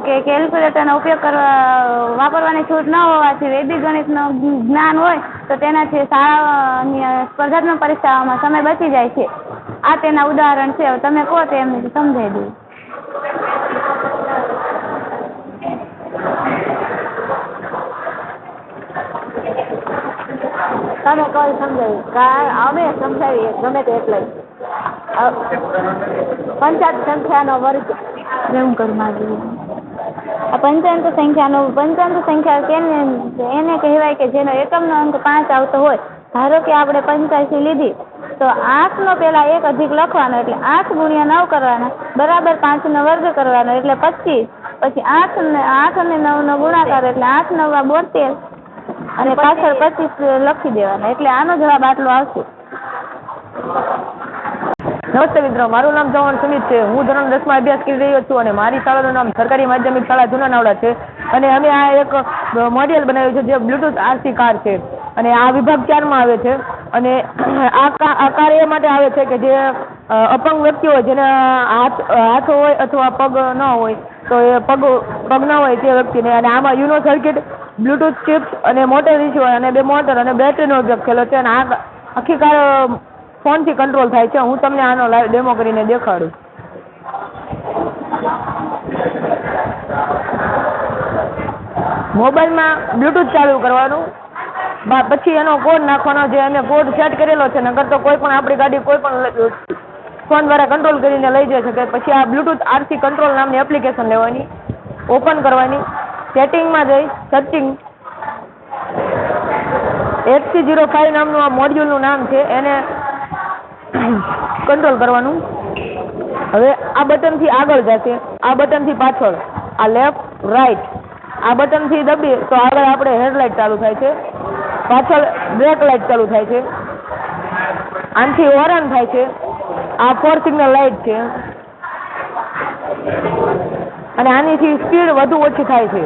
કે કેલ્ક્યુલેટરનો ઉપયોગ વાપરવાની છૂટ ન હોવાથી વૈદિક ગણિતનું જ્ઞાન હોય તો તેનાથી શાળાઓની સ્પર્ધાત્મક પરીક્ષાઓમાં સમય બચી જાય છે. આ તેના ઉદાહરણ છે. તમે કહો તો એમને સમજાવી દઉં. તમે કહો સમજાવી. અમે સમજાવીએ ગમે તે એટલે પંચાયત સંખ્યાનો વર્ગ એમ કરવા જોઈએ. પંચાંત સંખ્યા એને કહેવાય કે જેનો એકમનો અંક 5 આવતો હોય. ધારો કે આપણે 85 લીધી તો તો 8નો પહેલા 1 અધિક લખવાનો એટલે 8 ગુણ્યા 9 કરવાના બરાબર 5નો વર્ગ કરવાનો એટલે 25. પછી 8 અને 9નો ગુણાકાર એટલે 8 9 72 અને પાછળ 25 લખી દેવાના એટલે આનો જવાબ આટલો આવશે. નમસ્તે મિત્રો, મારું નામ ચૌહાણ સુમિત છે. હું ધોરણ 10માં અભ્યાસ કરી રહ્યો છું અને મારી શાળાનું નામ સરકારી માધ્યમિક શાળા જૂના નાવડા છે. અને અમે આ એક મોડ્યુલ બનાવ્યું છે જે બ્લૂટૂથ આરસી કાર છે અને આ વિભાગ 4માં આવે છે. અને આ કાર એ માટે આવે છે કે જે અપંગ વ્યક્તિ હોય, જેને હાથ હોય અથવા પગ ન હોય, તો એ પગ ન હોય તે વ્યક્તિને. અને આમાં યુનો સર્કિટ, બ્લૂટૂથ ચિપ્સ અને મોટર રિસીવર અને 2 મોટર અને બેટરીનો ઉપયોગ થયેલો છે. અને આ આખી કાર ફોનથી કંટ્રોલ થાય છે. હું તમને આનો લાઈવ ડેમો કરીને દેખાડું. મોબાઈલમાં બ્લૂટૂથ ચાલુ કરવાનું, પછી એનો કોડ નાખવાનો જે અમે કોડ સેટ કરેલો છે. નકર તો કોઈ પણ આપણી ગાડી કોઈ પણ ફોન દ્વારા કંટ્રોલ કરીને લઈ જઈ શકે. પછી આ બ્લૂટૂથ આરસી કંટ્રોલ નામની એપ્લિકેશન લેવાની, ઓપન કરવાની, સેટિંગમાં જઈ સર્ચિંગ HC05 નામનું આ મોડ્યુલનું નામ છે, એને કંટ્રોલ કરવાનું. હવે આ બટનથી આગળ જશે, આ બટનથી પાછળ, આ લેફ્ટ રાઈટ, આ બટનથી દબીએ તો આગળ આપણે હેડલાઇટ ચાલુ થાય છે, પાછળ બ્રેક લાઇટ ચાલુ થાય છે, આનાથી હોર્ન થાય છે, આ 4 સિગ્નલ લાઇટ છે અને આનીથી સ્પીડ વધુ ઓછી થાય છે.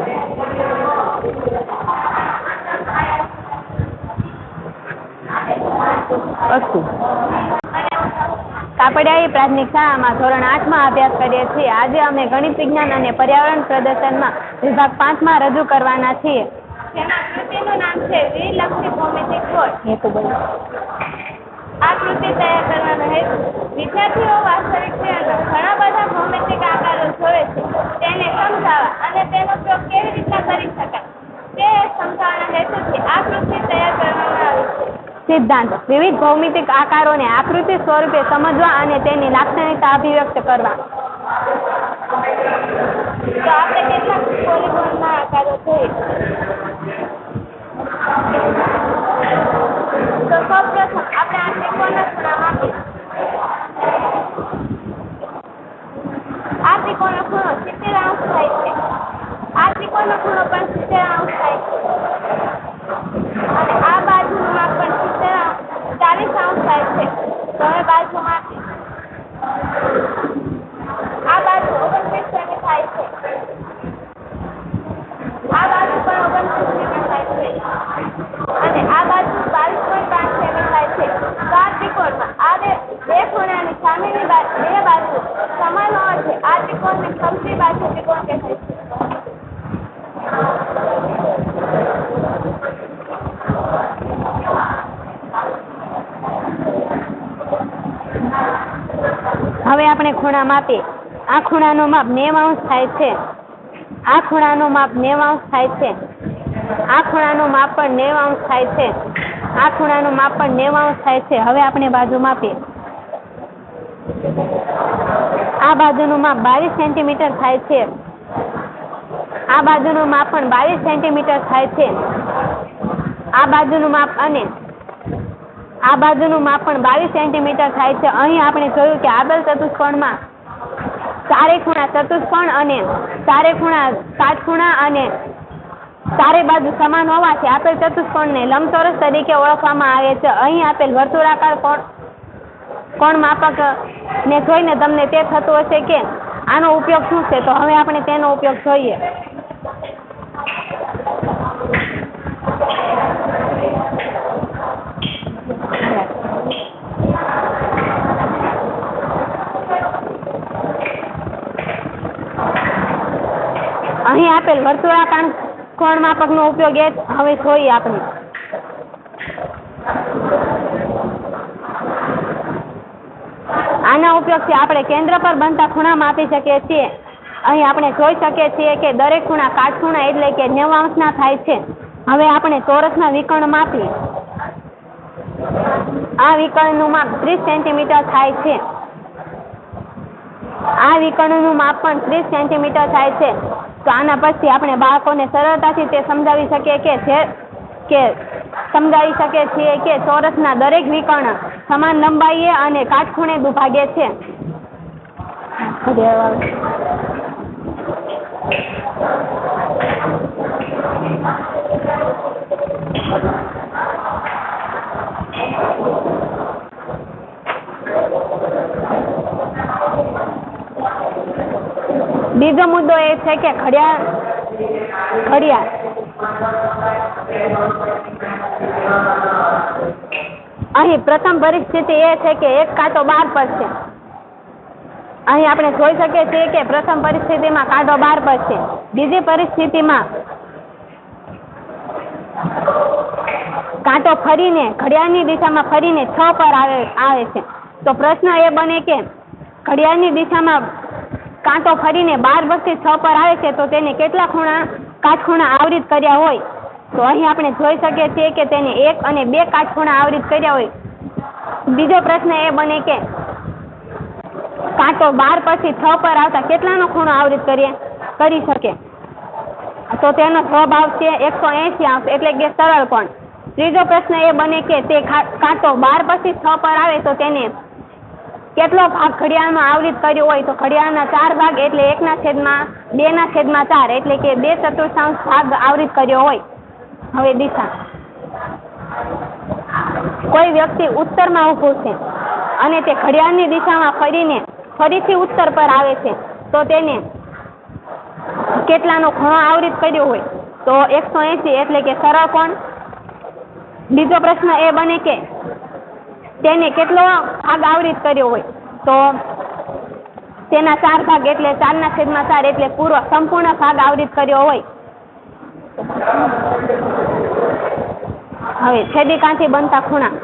અસ્તુ. કાપડિયા પ્રાથમિક શાળામાં ધોરણ 8માં અભ્યાસ કરીએ છીએ. આજે અમે ગણિત વિજ્ઞાન અને પર્યાવરણ પ્રદર્શનમાં વિભાગ 5માં રજૂ કરવાના છીએ. જેમાં કૃતિનું નામ છે દ્વિલક્ષી ભૌમિતિક કોડ. આ કૃતિ તૈયાર કરવાનો હેતુ વિદ્યાર્થીઓ વાસ્તવિક જીવનમાં ઘણા બધા ભૌમિતિક આકારો જોવે છે, તેને સમજાવવા અને તેનો ઉપયોગ કેવી રીતના કરી શકાય તે સમજાવવાના હેતુથી આ કૃતિ તૈયાર કરવામાં આવી છે. સિદ્ધાંત: વિવિધ ભૌમિતિક આકારોને આકૃતિ સ્વરૂપે સમજવા અને તેની લાક્ષણિકતા અભિવ્યક્ત કરવા. તો આપણે કેટલાક પોલિગોનના આકારો જોઈએ. તો સૌપ્રથમ આપણે આ ત્રિકોણના ખૂણા માપીએ. આ ત્રિકોણનો ખૂણો 70 અંશ થાય છે. આ ત્રિકોણનો ખૂણો પણ 70 અંશ થાય છે. અને આ બાજુનું માપ પણ 40 અંશ થાય છે. તો હવે બાજુ માપીએ. આ બાજુ 29 સેમી થાય છે. આ બાજુ પણ 29 સેમી થાય છે. અને આ બાજુ 22.5 સેમી થાય છે. તો આ ત્રિકોણમાં આ બે ખૂણાની સામેની બે બાજુ સમાન હોવાથી આ ત્રિકોણને સમજી બાજુ ત્રિકોણ કહેવાય છે. હવે આપણે ખૂણા માપીએ. આ ખૂણાનું માપ 90 અંશ થાય છે. આ ખૂણાનું માપ 90 અંશ થાય છે. આ ખૂણાનું માપ પણ 90 અંશ થાય છે. આ ખૂણાનું માપ પણ 90 અંશ થાય છે. હવે આપણે બાજુ માપીએ. આ બાજુનું માપ 22 સેન્ટીમીટર થાય છે. આ બાજુનું માપ પણ 22 સેન્ટીમીટર થાય છે. આ બાજુનું માપ અને આ બાજુનું માપ પણ 22 સેન્ટીમીટર થાય છે. અહીં આપણે જોયું કે આપેલ ચતુષ્કોણમાં ચારે ખૂણા ચતુષ્કોણ અને ચારે ખૂણા કાટખૂણા અને ચારે બાજુ સમાન હોવાથી આપેલ ચતુષ્કોણને લંબચોરસ તરીકે ઓળખવામાં આવે છે. અહીં આપેલ વર્તુળાકાર કોણ માપક ને જોઈને તમને તે થતું હશે કે આનો ઉપયોગ શું છે. તો હવે આપણે તેનો ઉપયોગ જોઈએ. અહીં આપેલ વર્તુળાકાર કોણ માપકનો ઉપયોગ હવે જોઈએ આપણે. આના ઉપયોગથી આપણે કેન્દ્ર પર બનતા ખૂણા માપી શકીએ છીએ. અહીં આપણે જોઈ શકીએ છીએ કે દરેક ખૂણા કાટખૂણા એટલે કે 90 અંશના થાય છે. હવે આપણે ચોરસના વિકર્ણ માપીએ. આ વિકર્ણનું માપ 30 સેન્ટીમીટર થાય છે. આ વિકર્ણનું માપ પણ 30 સેન્ટીમીટર થાય છે. તો આના પછી આપણે બાળકોને સરળતાથી તે સમજાવી શકીએ છીએ કે ચોરસના દરેક વિકર્ણ સમાન લંબાઈએ અને કાટખૂણે દુભાગે છે. બીજો મુદ્દો એ છે કે ઘડિયાળ અહીં પ્રથમ પરિસ્થિતિ એ છે કે એક કાંટો 12 પર છે. અહીં આપણે જોઈ શકીએ છીએ કે પ્રથમ પરિસ્થિતિમાં કાંટો 12 પર છે. બીજી પરિસ્થિતિમાં કાંટો ફરીને ઘડિયાળની દિશામાં ફરીને 6 પર આવે છે. તો પ્રશ્ન એ બને કે ઘડિયાળની દિશામાં કાંટો ફરીને 12 વખતે 6 પર આવે છે તો તેને કેટલા કાટખૂણા આવરિત કર્યા હોય? તો અહીં આપણે જોઈ શકીએ છીએ કે તેને 1 અને 2 કાટખૂણા આવરિત કર્યા હોય. બીજો પ્રશ્ન એ બને કે કાંટો 12 પછી 6 પર આવતા કેટલાનો ખૂણો આવરિત કરી શકે? તો તેનો જવાબ આવશે 180 અંશ, એટલે કે સરળ કોણ. ત્રીજો પ્રશ્ન એ બને કે તે કાંટો 12 પછી 6 પર આવે તો તેને કેટલો ભાગ ઘડિયાળમાં આવરિત કર્યો હોય? તો ઘડિયાળના 4 ભાગ એટલે 1/2/4 એટલે કે 2/4 ભાગ આવરિત કર્યો હોય. હવે દિશા. કોઈ વ્યક્તિ ઉત્તરમાં ઊભું છે અને તે ઘડિયાળની દિશામાં ફરીને ફરીથી ઉત્તર પર આવે છે તો તેને કેટલાનો ખૂણો આવરિત કર્યો હોય? તો 180 એટલે કે સરળ કોણ. બીજો પ્રશ્ન એ બને કે તેને કેટલો ભાગ આવરિત કર્યો હોય? તો તેના 4 ભાગ એટલે 4/4 એટલે પૂરો સંપૂર્ણ ભાગ આવરિત કર્યો હોય. હવે છેદિકાંથી બનતા ખૂણા.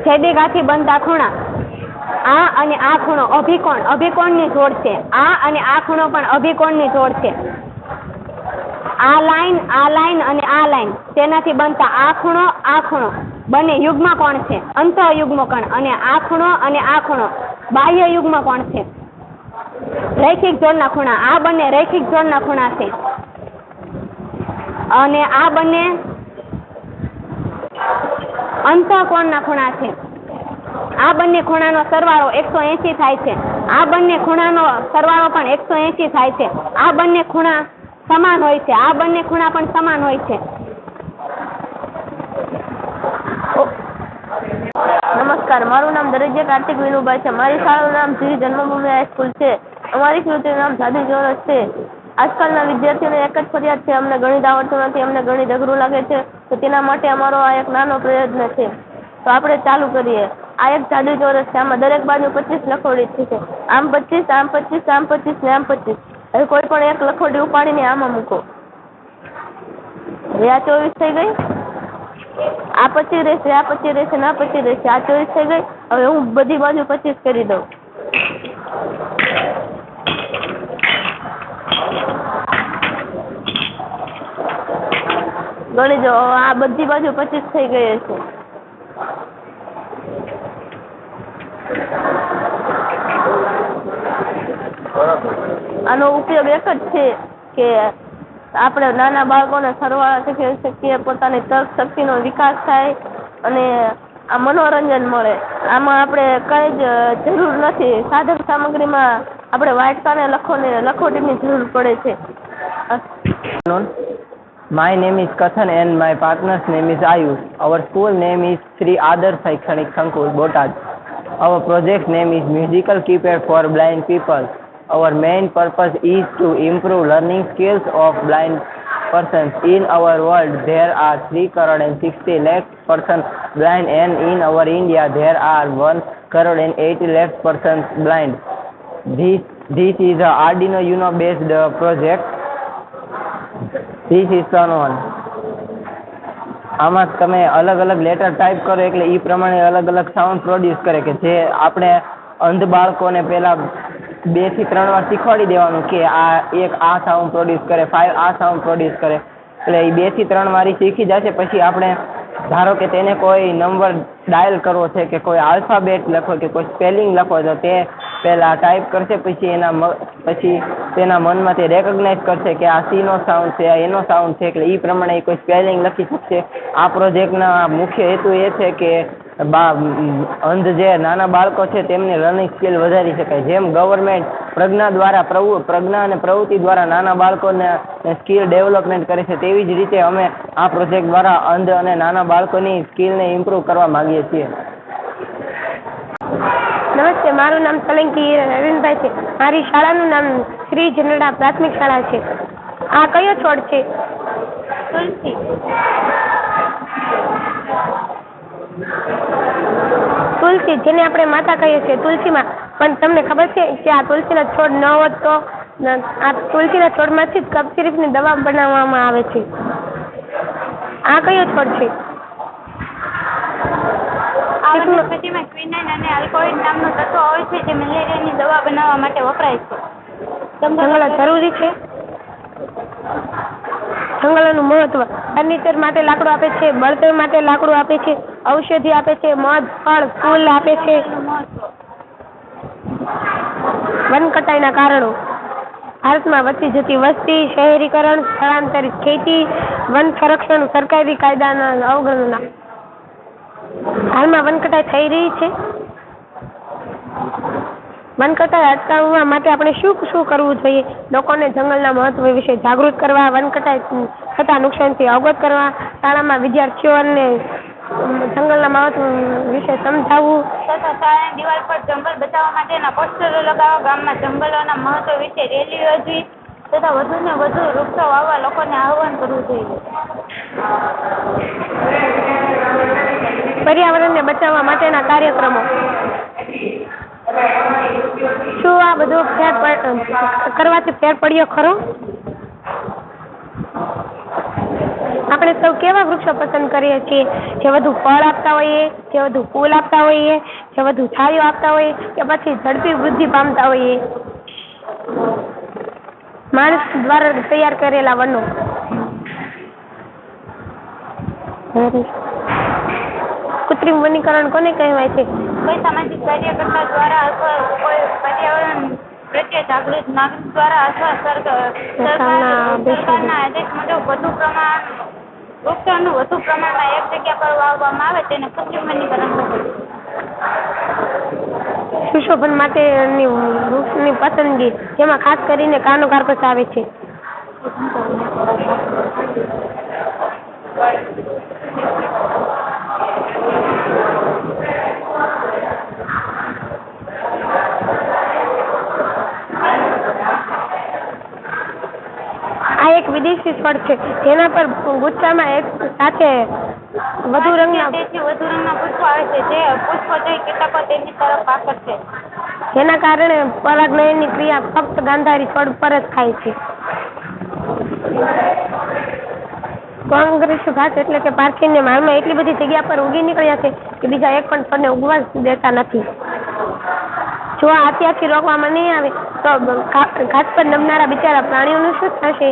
છેદિકાથી બનતા ખૂણા. આ અને આ ખૂણો અભિકોણની જોડ છે. આ અને આ ખૂણો પણ અભિકોણની જોડ છે. આ લાઈન અને આ લાઈન તેનાથી બનતા આ ખૂણો બંને યુગ્મ કોણ છે, અંતઃયુગ્મ કોણ. અને આ ખૂણો બાહ્ય યુગ્મ કોણ છે. રૈખિક જોડના ખૂણા. આ બંને રૈખિક જોડના ખૂણા છે અને આ બંને અંતઃકોણના ખૂણા છે. આ બંને ખૂણાનો સરવાળો 180 થાય છે. આ બંને ખૂણાનો સરવાળો પણ 180 થાય છે. આ બંને ખૂણા સમાન હોય છે. આ બંને ખૂણા પણ સમાન હોય છે. નમસ્કાર, મારું નામ દરજ્જા કાર્તિક વિનુભાઈ છે. મારી શાળાનું નામ શ્રી જન્મભૂમિ હાઈસ્કૂલ છે. અમારી કૃતિનું નામ જાદુ ચોરસ છે. આજકાલના વિદ્યાર્થીઓને એક જ ફરિયાદ છે, અમને ગણિત આવડતું નથી, અમને ગણિત અઘરું લાગે છે. તો તેના માટે અમારો આ એક નાનો પ્રયત્ન છે. તો આપણે ચાલુ કરીએ. આ એક જાદુ ચોરસ છે. આમાં દરેક બાજુ 25 લખોડી છે. આમ 25, આમ 25, આમ 25 ને આમ 25. હવે કોઈ પણ એક લખોડી ઉપાડીને આમાં મૂકો. હવે આ 24 થઈ ગઈ. આ 25 રહેશે, આ 25 રહેશે ને આ 25 રહેશે. આ 24 થઈ ગઈ. હવે હું બધી બાજુ 25 કરી દઉં. ગણી જો, આ બધી બાજુ 25 થઈ ગઈ છે. આનો ઉપયોગ એક જ છે કે આપણે નાના બાળકોને સરવાળા શીખવી શકીએ, પોતાની તર્ક શક્તિનો વિકાસ થાય અને આ મનોરંજન મળે. આમાં આપણે કઈ જ જરૂર નથી. સાધન સામગ્રીમાં આપણે વાટકા ને લખોટીની જરૂર પડે છે. My name is Kathan and my partner's name is Ayush. Our school name is Sri Adarsh Shaikhanik Sankul, Botad. Our project name is Musical Keypad for Blind People. Our main purpose is to improve learning skills of blind persons. In our world, there are 3,60 lakh persons blind, and in our India, there are 1,80 lakh persons blind. This is a Arduino Uno based project. This is turn on. આમાં તમે અલગ અલગ letter type કરો એટલે એ પ્રમાણે અલગ અલગ sound produce કરે કે જે આપણે અંધ બાળકોને પહેલા 2 થી 3 વાર શીખવાડી દેવાનું કે આ સાઉન્ડ પ્રોડ્યુસ કરે, 5 આ સાઉન્ડ પ્રોડ્યુસ કરે. એટલે એ 2 થી 3 વાર શીખી જશે. પછી આપણે ધારો કે તેને કોઈ નંબર ડાયલ કરવો છે કે કોઈ આલ્ફાબેટ લખો કે કોઈ સ્પેલિંગ લખો તો તે પહેલાં ટાઈપ કરશે. પછી તેના મનમાં તે રેકગ્નાઇઝ કરશે કે આ સી નો સાઉન્ડ છે, આ એનો સાઉન્ડ છે. એટલે એ પ્રમાણે કોઈ સ્પેલિંગ લખી શકશે. આ પ્રોજેક્ટના મુખ્ય હેતુ એ છે કે અંધ જે નાના બાળકો છે તેમની લર્નિંગ સ્કિલ વધારી શકાય. જેમ ગવર્મેન્ટ પ્રજ્ઞા અને પ્રવૃત્તિ દ્વારા નાના બાળકોને સ્કિલ ડેવલપમેન્ટ કરે છે, તેવી જ રીતે અમે આ પ્રોજેક્ટ દ્વારા અંધ અને નાના બાળકોની સ્કિલને ઇમ્પ્રૂવ કરવા માંગીએ છીએ. નમસ્તે, મારું નામ સોલંકી રવિનભાઈ છે. મારી શાળાનું નામ શ્રી જનડા પ્રાથમિક શાળા છે. આ કયો છોડ છે? તુલસી. તુલસી, જેને આપણે માતા કહીએ છીએ, તુલસીમાં. પણ તમને ખબર છે કે આ તુલસીના છોડ ન હોત તો આ તુલસીના છોડમાંથી જ કફ સિરપની દવા બનાવવામાં આવે છે. આ કયો છોડ છે? આ વનસ્પતિમાં ક્વિનાઇન અને આલ્કોહોલ નામનું તત્વ હોય છે જે મેલેરિયાની દવા બનાવવા માટે વપરાય છે. જંગલો જરૂરી છે. જંગલોનું મહત્વ: ફર્નિચર માટે લાકડું આપે છે, બળતણ માટે લાકડું આપે છે, ઔષધિ આપે છે, મધ, ફળ, ફૂલ આપે છે. વન કટાઈના કારણો: ભારતમાં વધતી જતી વસ્તી, શહેરીકરણ, સ્થળાંતરિત ખેતી, વન સંરક્ષણ, સરકારી કાયદાના અવગણના. હાલમાં વન કટાઈ થઈ રહી છે. વન કટાઈ અટકાવવા માટે આપણે શું કરવું જોઈએ? લોકોને જંગલના મહત્વ વિશે જાગૃત કરવા, વન કટાઈ થતા નુકસાનથી અવગત કરવા, શાળામાં વિદ્યાર્થીઓને જંગલના મહત્વ વિશે સમજાવવું તથા શાળાની દિવાલ પર જંગલ બચાવવા માટેના પોસ્ટરો લગાવવા, ગામમાં જંગલોના મહત્વ વિશે રેલી યોજવી તથા વધુને વધુ વૃક્ષો વાવવા લોકોને આહ્વાન કરવું જોઈએ. પર્યાવરણને બચાવવા માટેના કાર્યક્રમો: શું આ બધું કરવાથી ફેર પડ્યો ખરો? આપણે સૌ કેવા વૃક્ષો પસંદ કરીએ છીએ? જે વધુ ફળ આપતા હોઈએ, જે વધુ ફૂલ આપતા હોઈએ, જે વધુ છાંયો આપતા હોઈએ, કે પછી ઝડપી વૃદ્ધિ પામતા હોઈએ? માણસ દ્વારા તૈયાર કરેલા વનો. કૃત્રિમ વનીકરણ કોને કહેવાય છે? કોઈ સામાજિક કાર્યકર્તા દ્વારા અથવા કોઈ પર્યાવરણ પ્રત્યે જાગૃત નાગરિક દ્વારા અથવા સરકારના આદેશ મુજબ વૃક્ષોનું વધુ પ્રમાણમાં એક જગ્યા પર વાવવામાં આવે તેને કૃત્રિમ વનીકરણ કહે છે. સુશોભન માટેની વૃક્ષની પસંદગી, જેમાં ખાસ કરીને કાનો કાર્પસ આવે છે. આ એક વિદેશી ફળ છે જેના પર ગુચ્છામાં એક સાથે વધુ રંગના પુષ્પો આવે છે. જે પુષ્પો જોઈ કેટલાકો તેની તરફ આકર્ષે છે. જેના કારણે પરાગનયનની ક્રિયા ફક્ત ગાંધારી છોડ પર જ થાય છે. કોંગ્રેસ ઘાસ એટલે કે પાર્થિન્ય હાલમાં એટલી બધી જગ્યા પર ઉગી નીકળ્યા છે કે બીજા એક પણ છોડને ઉગવા દેતા નથી. જો આ અત્યારથી રોકવામાં નહીં આવે તો ઘાસ પર નમનારા બિચારા પ્રાણીઓનું શું થશે?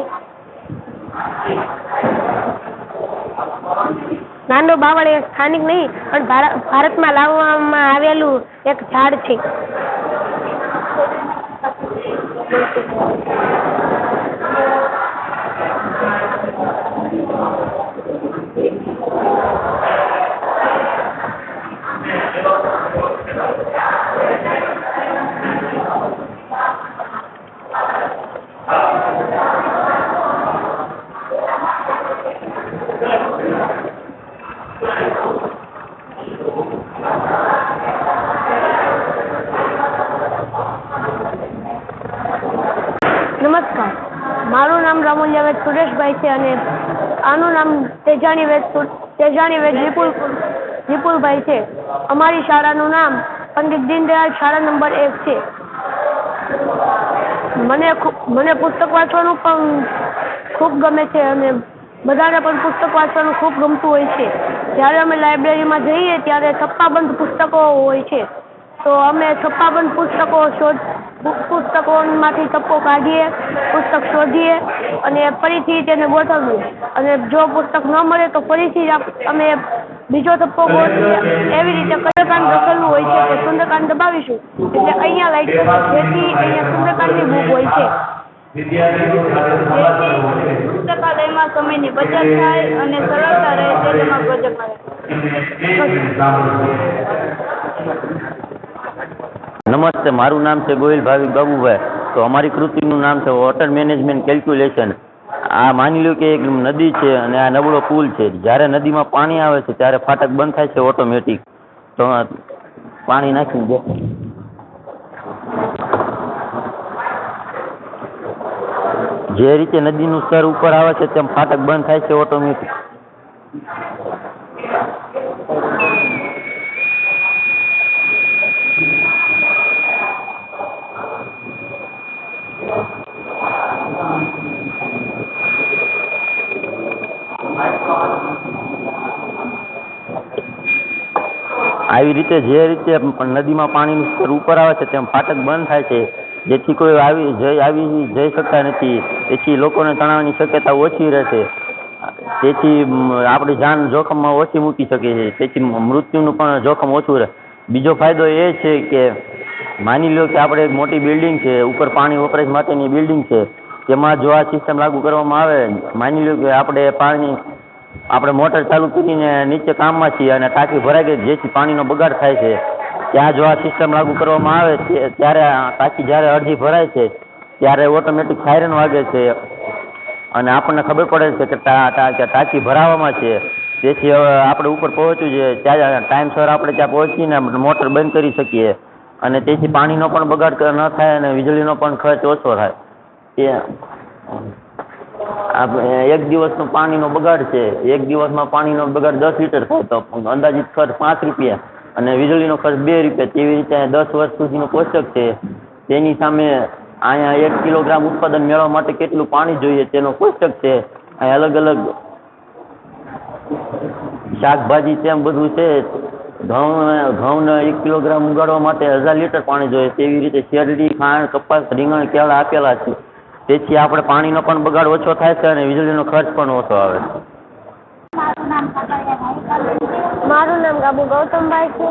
ગાંડો બાવળ એ સ્થાનિક નહીં પણ ભારતમાં લાવવામાં આવેલું એક ઝાડ છે. નમસ્કાર, મારું નામ રામોલિયા વેદ સુરેશભાઈ છે અને આનું નામ તેજાણી વેદ વિપુલભાઈ છે. અમારી શાળાનું નામ પંડિત દીનદયાળ શાળા નંબર 1 છે. મને પુસ્તક વાંચવાનું પણ ખૂબ ગમે છે અને બધાને પણ પુસ્તક વાંચવાનું ખૂબ ગમતું હોય છે. જ્યારે અમે લાઇબ્રેરીમાં જઈએ ત્યારે છપ્પાબંધ પુસ્તકો હોય છે. તો અમે છપ્પાબંધ પુસ્તકોમાંથી છપ્પો કાઢીએ, પુસ્તક શોધીએ અને ફરીથી તેને ગોઠવીએ. અને જો પુસ્તક ન મળે તો ફરીથી અમે બીજો છપ્પો ગોઠવીએ. એવી રીતે સુંદરકાંડ લખેલું હોય છે તો સુંદરકાંડ દબાવીશું એટલે અહીંયા લાઈટ જેથી અહીંયા સુંદરકાંડની બુક હોય છે. પુસ્તકાલયમાં સમયની બચત થાય અને સરળતા રહે તે તેમાં પ્રોજેક્ટ નમસ્તે, મારું નામ છે ગોહિલ ભાવિક બાબુભાઈ. તો અમારી કૃતિનું નામ છે વોટર મેનેજમેન્ટ કેલ્ક્યુલેશન. આ માની લો કે એક નદી છે અને આ નબળો પુલ છે. જ્યારે નદીમાં પાણી આવે છે ત્યારે ફાટક બંધ થાય છે ઓટોમેટિક. તો પાણી નાખી દે. જે રીતે નદીનું સ્તર ઉપર આવે છે તેમ ફાટક બંધ થાય છે ઓટોમેટિક. આવી રીતે જે રીતે નદીમાં પાણીનું સ્તર ઉપર આવે છે તેમ ફાટક બંધ થાય છે, જેથી કોઈ જઈ શકતા નથી. તેથી લોકોને તણાવની શક્યતા ઓછી રહેશે. તેથી આપણી જાન જોખમમાં ઓછી મૂકી શકે છે. તેથી મૃત્યુનું પણ જોખમ ઓછું રહે. બીજો ફાયદો એ છે કે માની લો કે આપણે એક મોટી બિલ્ડિંગ છે, ઉપર પાણી વપરાશ માટેની બિલ્ડિંગ છે, તેમાં જો આ સિસ્ટમ લાગુ કરવામાં આવે, માની લો કે આપણે મોટર ચાલુ કરીને નીચે કામમાં છીએ અને ટાંકી ભરાઈ ગઈ જેથી પાણીનો બગાડ થાય છે, ત્યાં જો આ સિસ્ટમ લાગુ કરવામાં આવે ત્યારે ટાંકી જ્યારે અડધી ભરાય છે ત્યારે ઓટોમેટિક સાયરન વાગે છે અને આપણને ખબર પડે છે કે ટાંકી ભરાવામાં છે. તેથી હવે આપણે ઉપર પહોંચવું છે ત્યાં ટાઈમસર આપણે ત્યાં પહોંચીને મોટર બંધ કરી શકીએ અને તેથી પાણીનો પણ બગાડ ન થાય અને વીજળીનો પણ ખર્ચ ઓછો થાય. એક દિવસનો પાણીનો બગાડ છે, એક દિવસમાં પાણીનો બગાડ 10 લીટર થાય તો અંદાજિત ખર્ચ 5 રૂપિયા અને વીજળીનો ખર્ચ 2 રૂપિયા. તેવી રીતે 10 વર્ષ સુધીનો કોષ્ટક છે. તેની સામે અહીંયા 1 કિલોગ્રામ ઉત્પાદન મેળવવા માટે કેટલું પાણી જોઈએ તેનો કોષ્ટક છે. અહીં અલગ અલગ શાકભાજી તેમ બધું છે. ઘઉંને 1 કિલોગ્રામ ઉગાડવા માટે 1000 લીટર પાણી જોઈએ. તેવી રીતે શેરડી, ખાંડ, કપાસ, રીંગણ, કેળા આપેલા છે. તેથી આપણે પાણીનો પણ બગાડ ઓછો થાય છે અને વીજળીનો ખર્ચ પણ ઓછો આવે છે. મારું નામ ગાબુ ગૌતમભાઈ છે.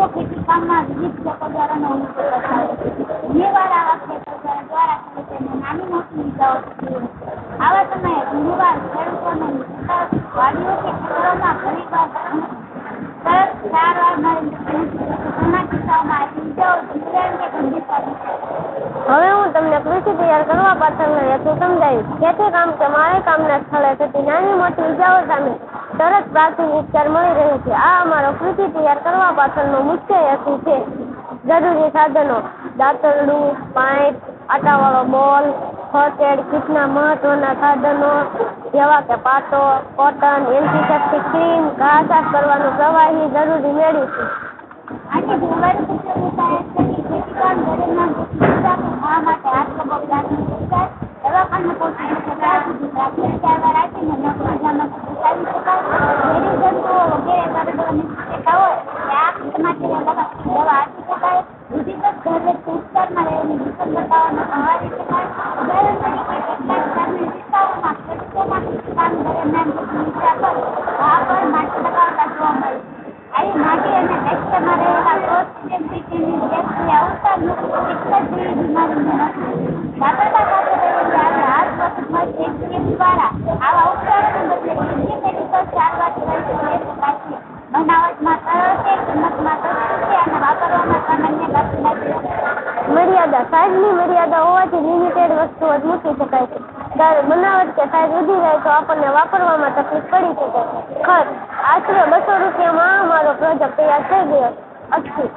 ખેતી કામમાં વિવિધ લોકો દ્વારા નાની મોટી ઈજાઓ થતી હોય. આવા સમયે ઘણીવાર ખેડૂતોને વાડીઓ કે ખેતરોમાં ઘણીવાર સરસ સારવાર મળી ઘણા કિસ્સાઓમાં ઈજાઓ જીવલેણ કે ગંભીર સાબિત થાય. હવે હું તમને કૃષિ તૈયાર કરવા પાછળનો હેતુ સમજાવીશ. ખેતી કામ કે મારે કામના સ્થળે થતી નાની મોટી ઈજાઓ સામે તરત પ્રાથમિક ઉપચાર મળી રહે છે. આ અમારો કૃષિ તૈયાર કરવા પાછળનો મુખ્ય હેતુ છે. જરૂરી સાધનો: દાંતરડું, પાઇપ, આટાવાળો બોલ, ફર્સ્ટ એડ કિટના મહત્વના સાધનો જેવા કે પાટો, કોટન, એન્ટીસેપ્ટિક ક્રીમ, ઘા સાફ કરવાનું પ્રવાહી જરૂરી મેળવીશું. આથી વ્યવહારિક ઉપયોગિતા એ છે કે ખેતીકામ દરમિયાન ઘા માટે હાથ કબો પ્રાથમિક ઉપચાર, દવાખાને પહોંચી શકાય સુધી પ્રાથમિક સારવાર આપીને નકરાજામાંથી બચાવી શકાય. ઝેરી જંતુઓ વગેરે દર્દોની શક્યતા હોય તે આ માટે દવા આપી શકાય. વિધિવત ઘરગથ્થુ ઉપચારમાં રહેલી વિસંગતતાઓને સંવારી શકાય. ઉદાહરણ તરીકે કેટલાક ગ્રામીણ વિસ્તારોમાં ખેડૂતોમાં ખેતીકામ દરમિયાન ઈજા પર ઘા પર માટી લગાવતા જોવા મળે છે. આવી માટી અને ટેક્સચરમાં રહેલા ક્રોસ-લિંકેજની બેક્ટેરિયા ઉત્પાદન એક જ જેવી બીમારીને નથી. વાપરતા સાથે રહેલી આવી હાથ વખત એક સ્કીમ દ્વારા આવા ઉપચારોને બદલે મેડિકલ સારવાર લઈ શકાય છે. બનાવટમાં સરળ છે, કિંમતમાં સસ્તું છે અને વાપરવામાં સામાન્ય મર્યાદા. સાઈઝની મર્યાદા હોવાથી લિમિટેડ વસ્તુઓ જ મૂકી શકાય છે. જ્યારે બનાવટ કે સાઈઝ વધી જાય તો આપણને વાપરવામાં તકલીફ પડી શકે છે. ખર્ચ: આશરે 200 રૂપિયામાં અમારો પ્રોજેક્ટ તૈયાર થઈ ગયો. અટકી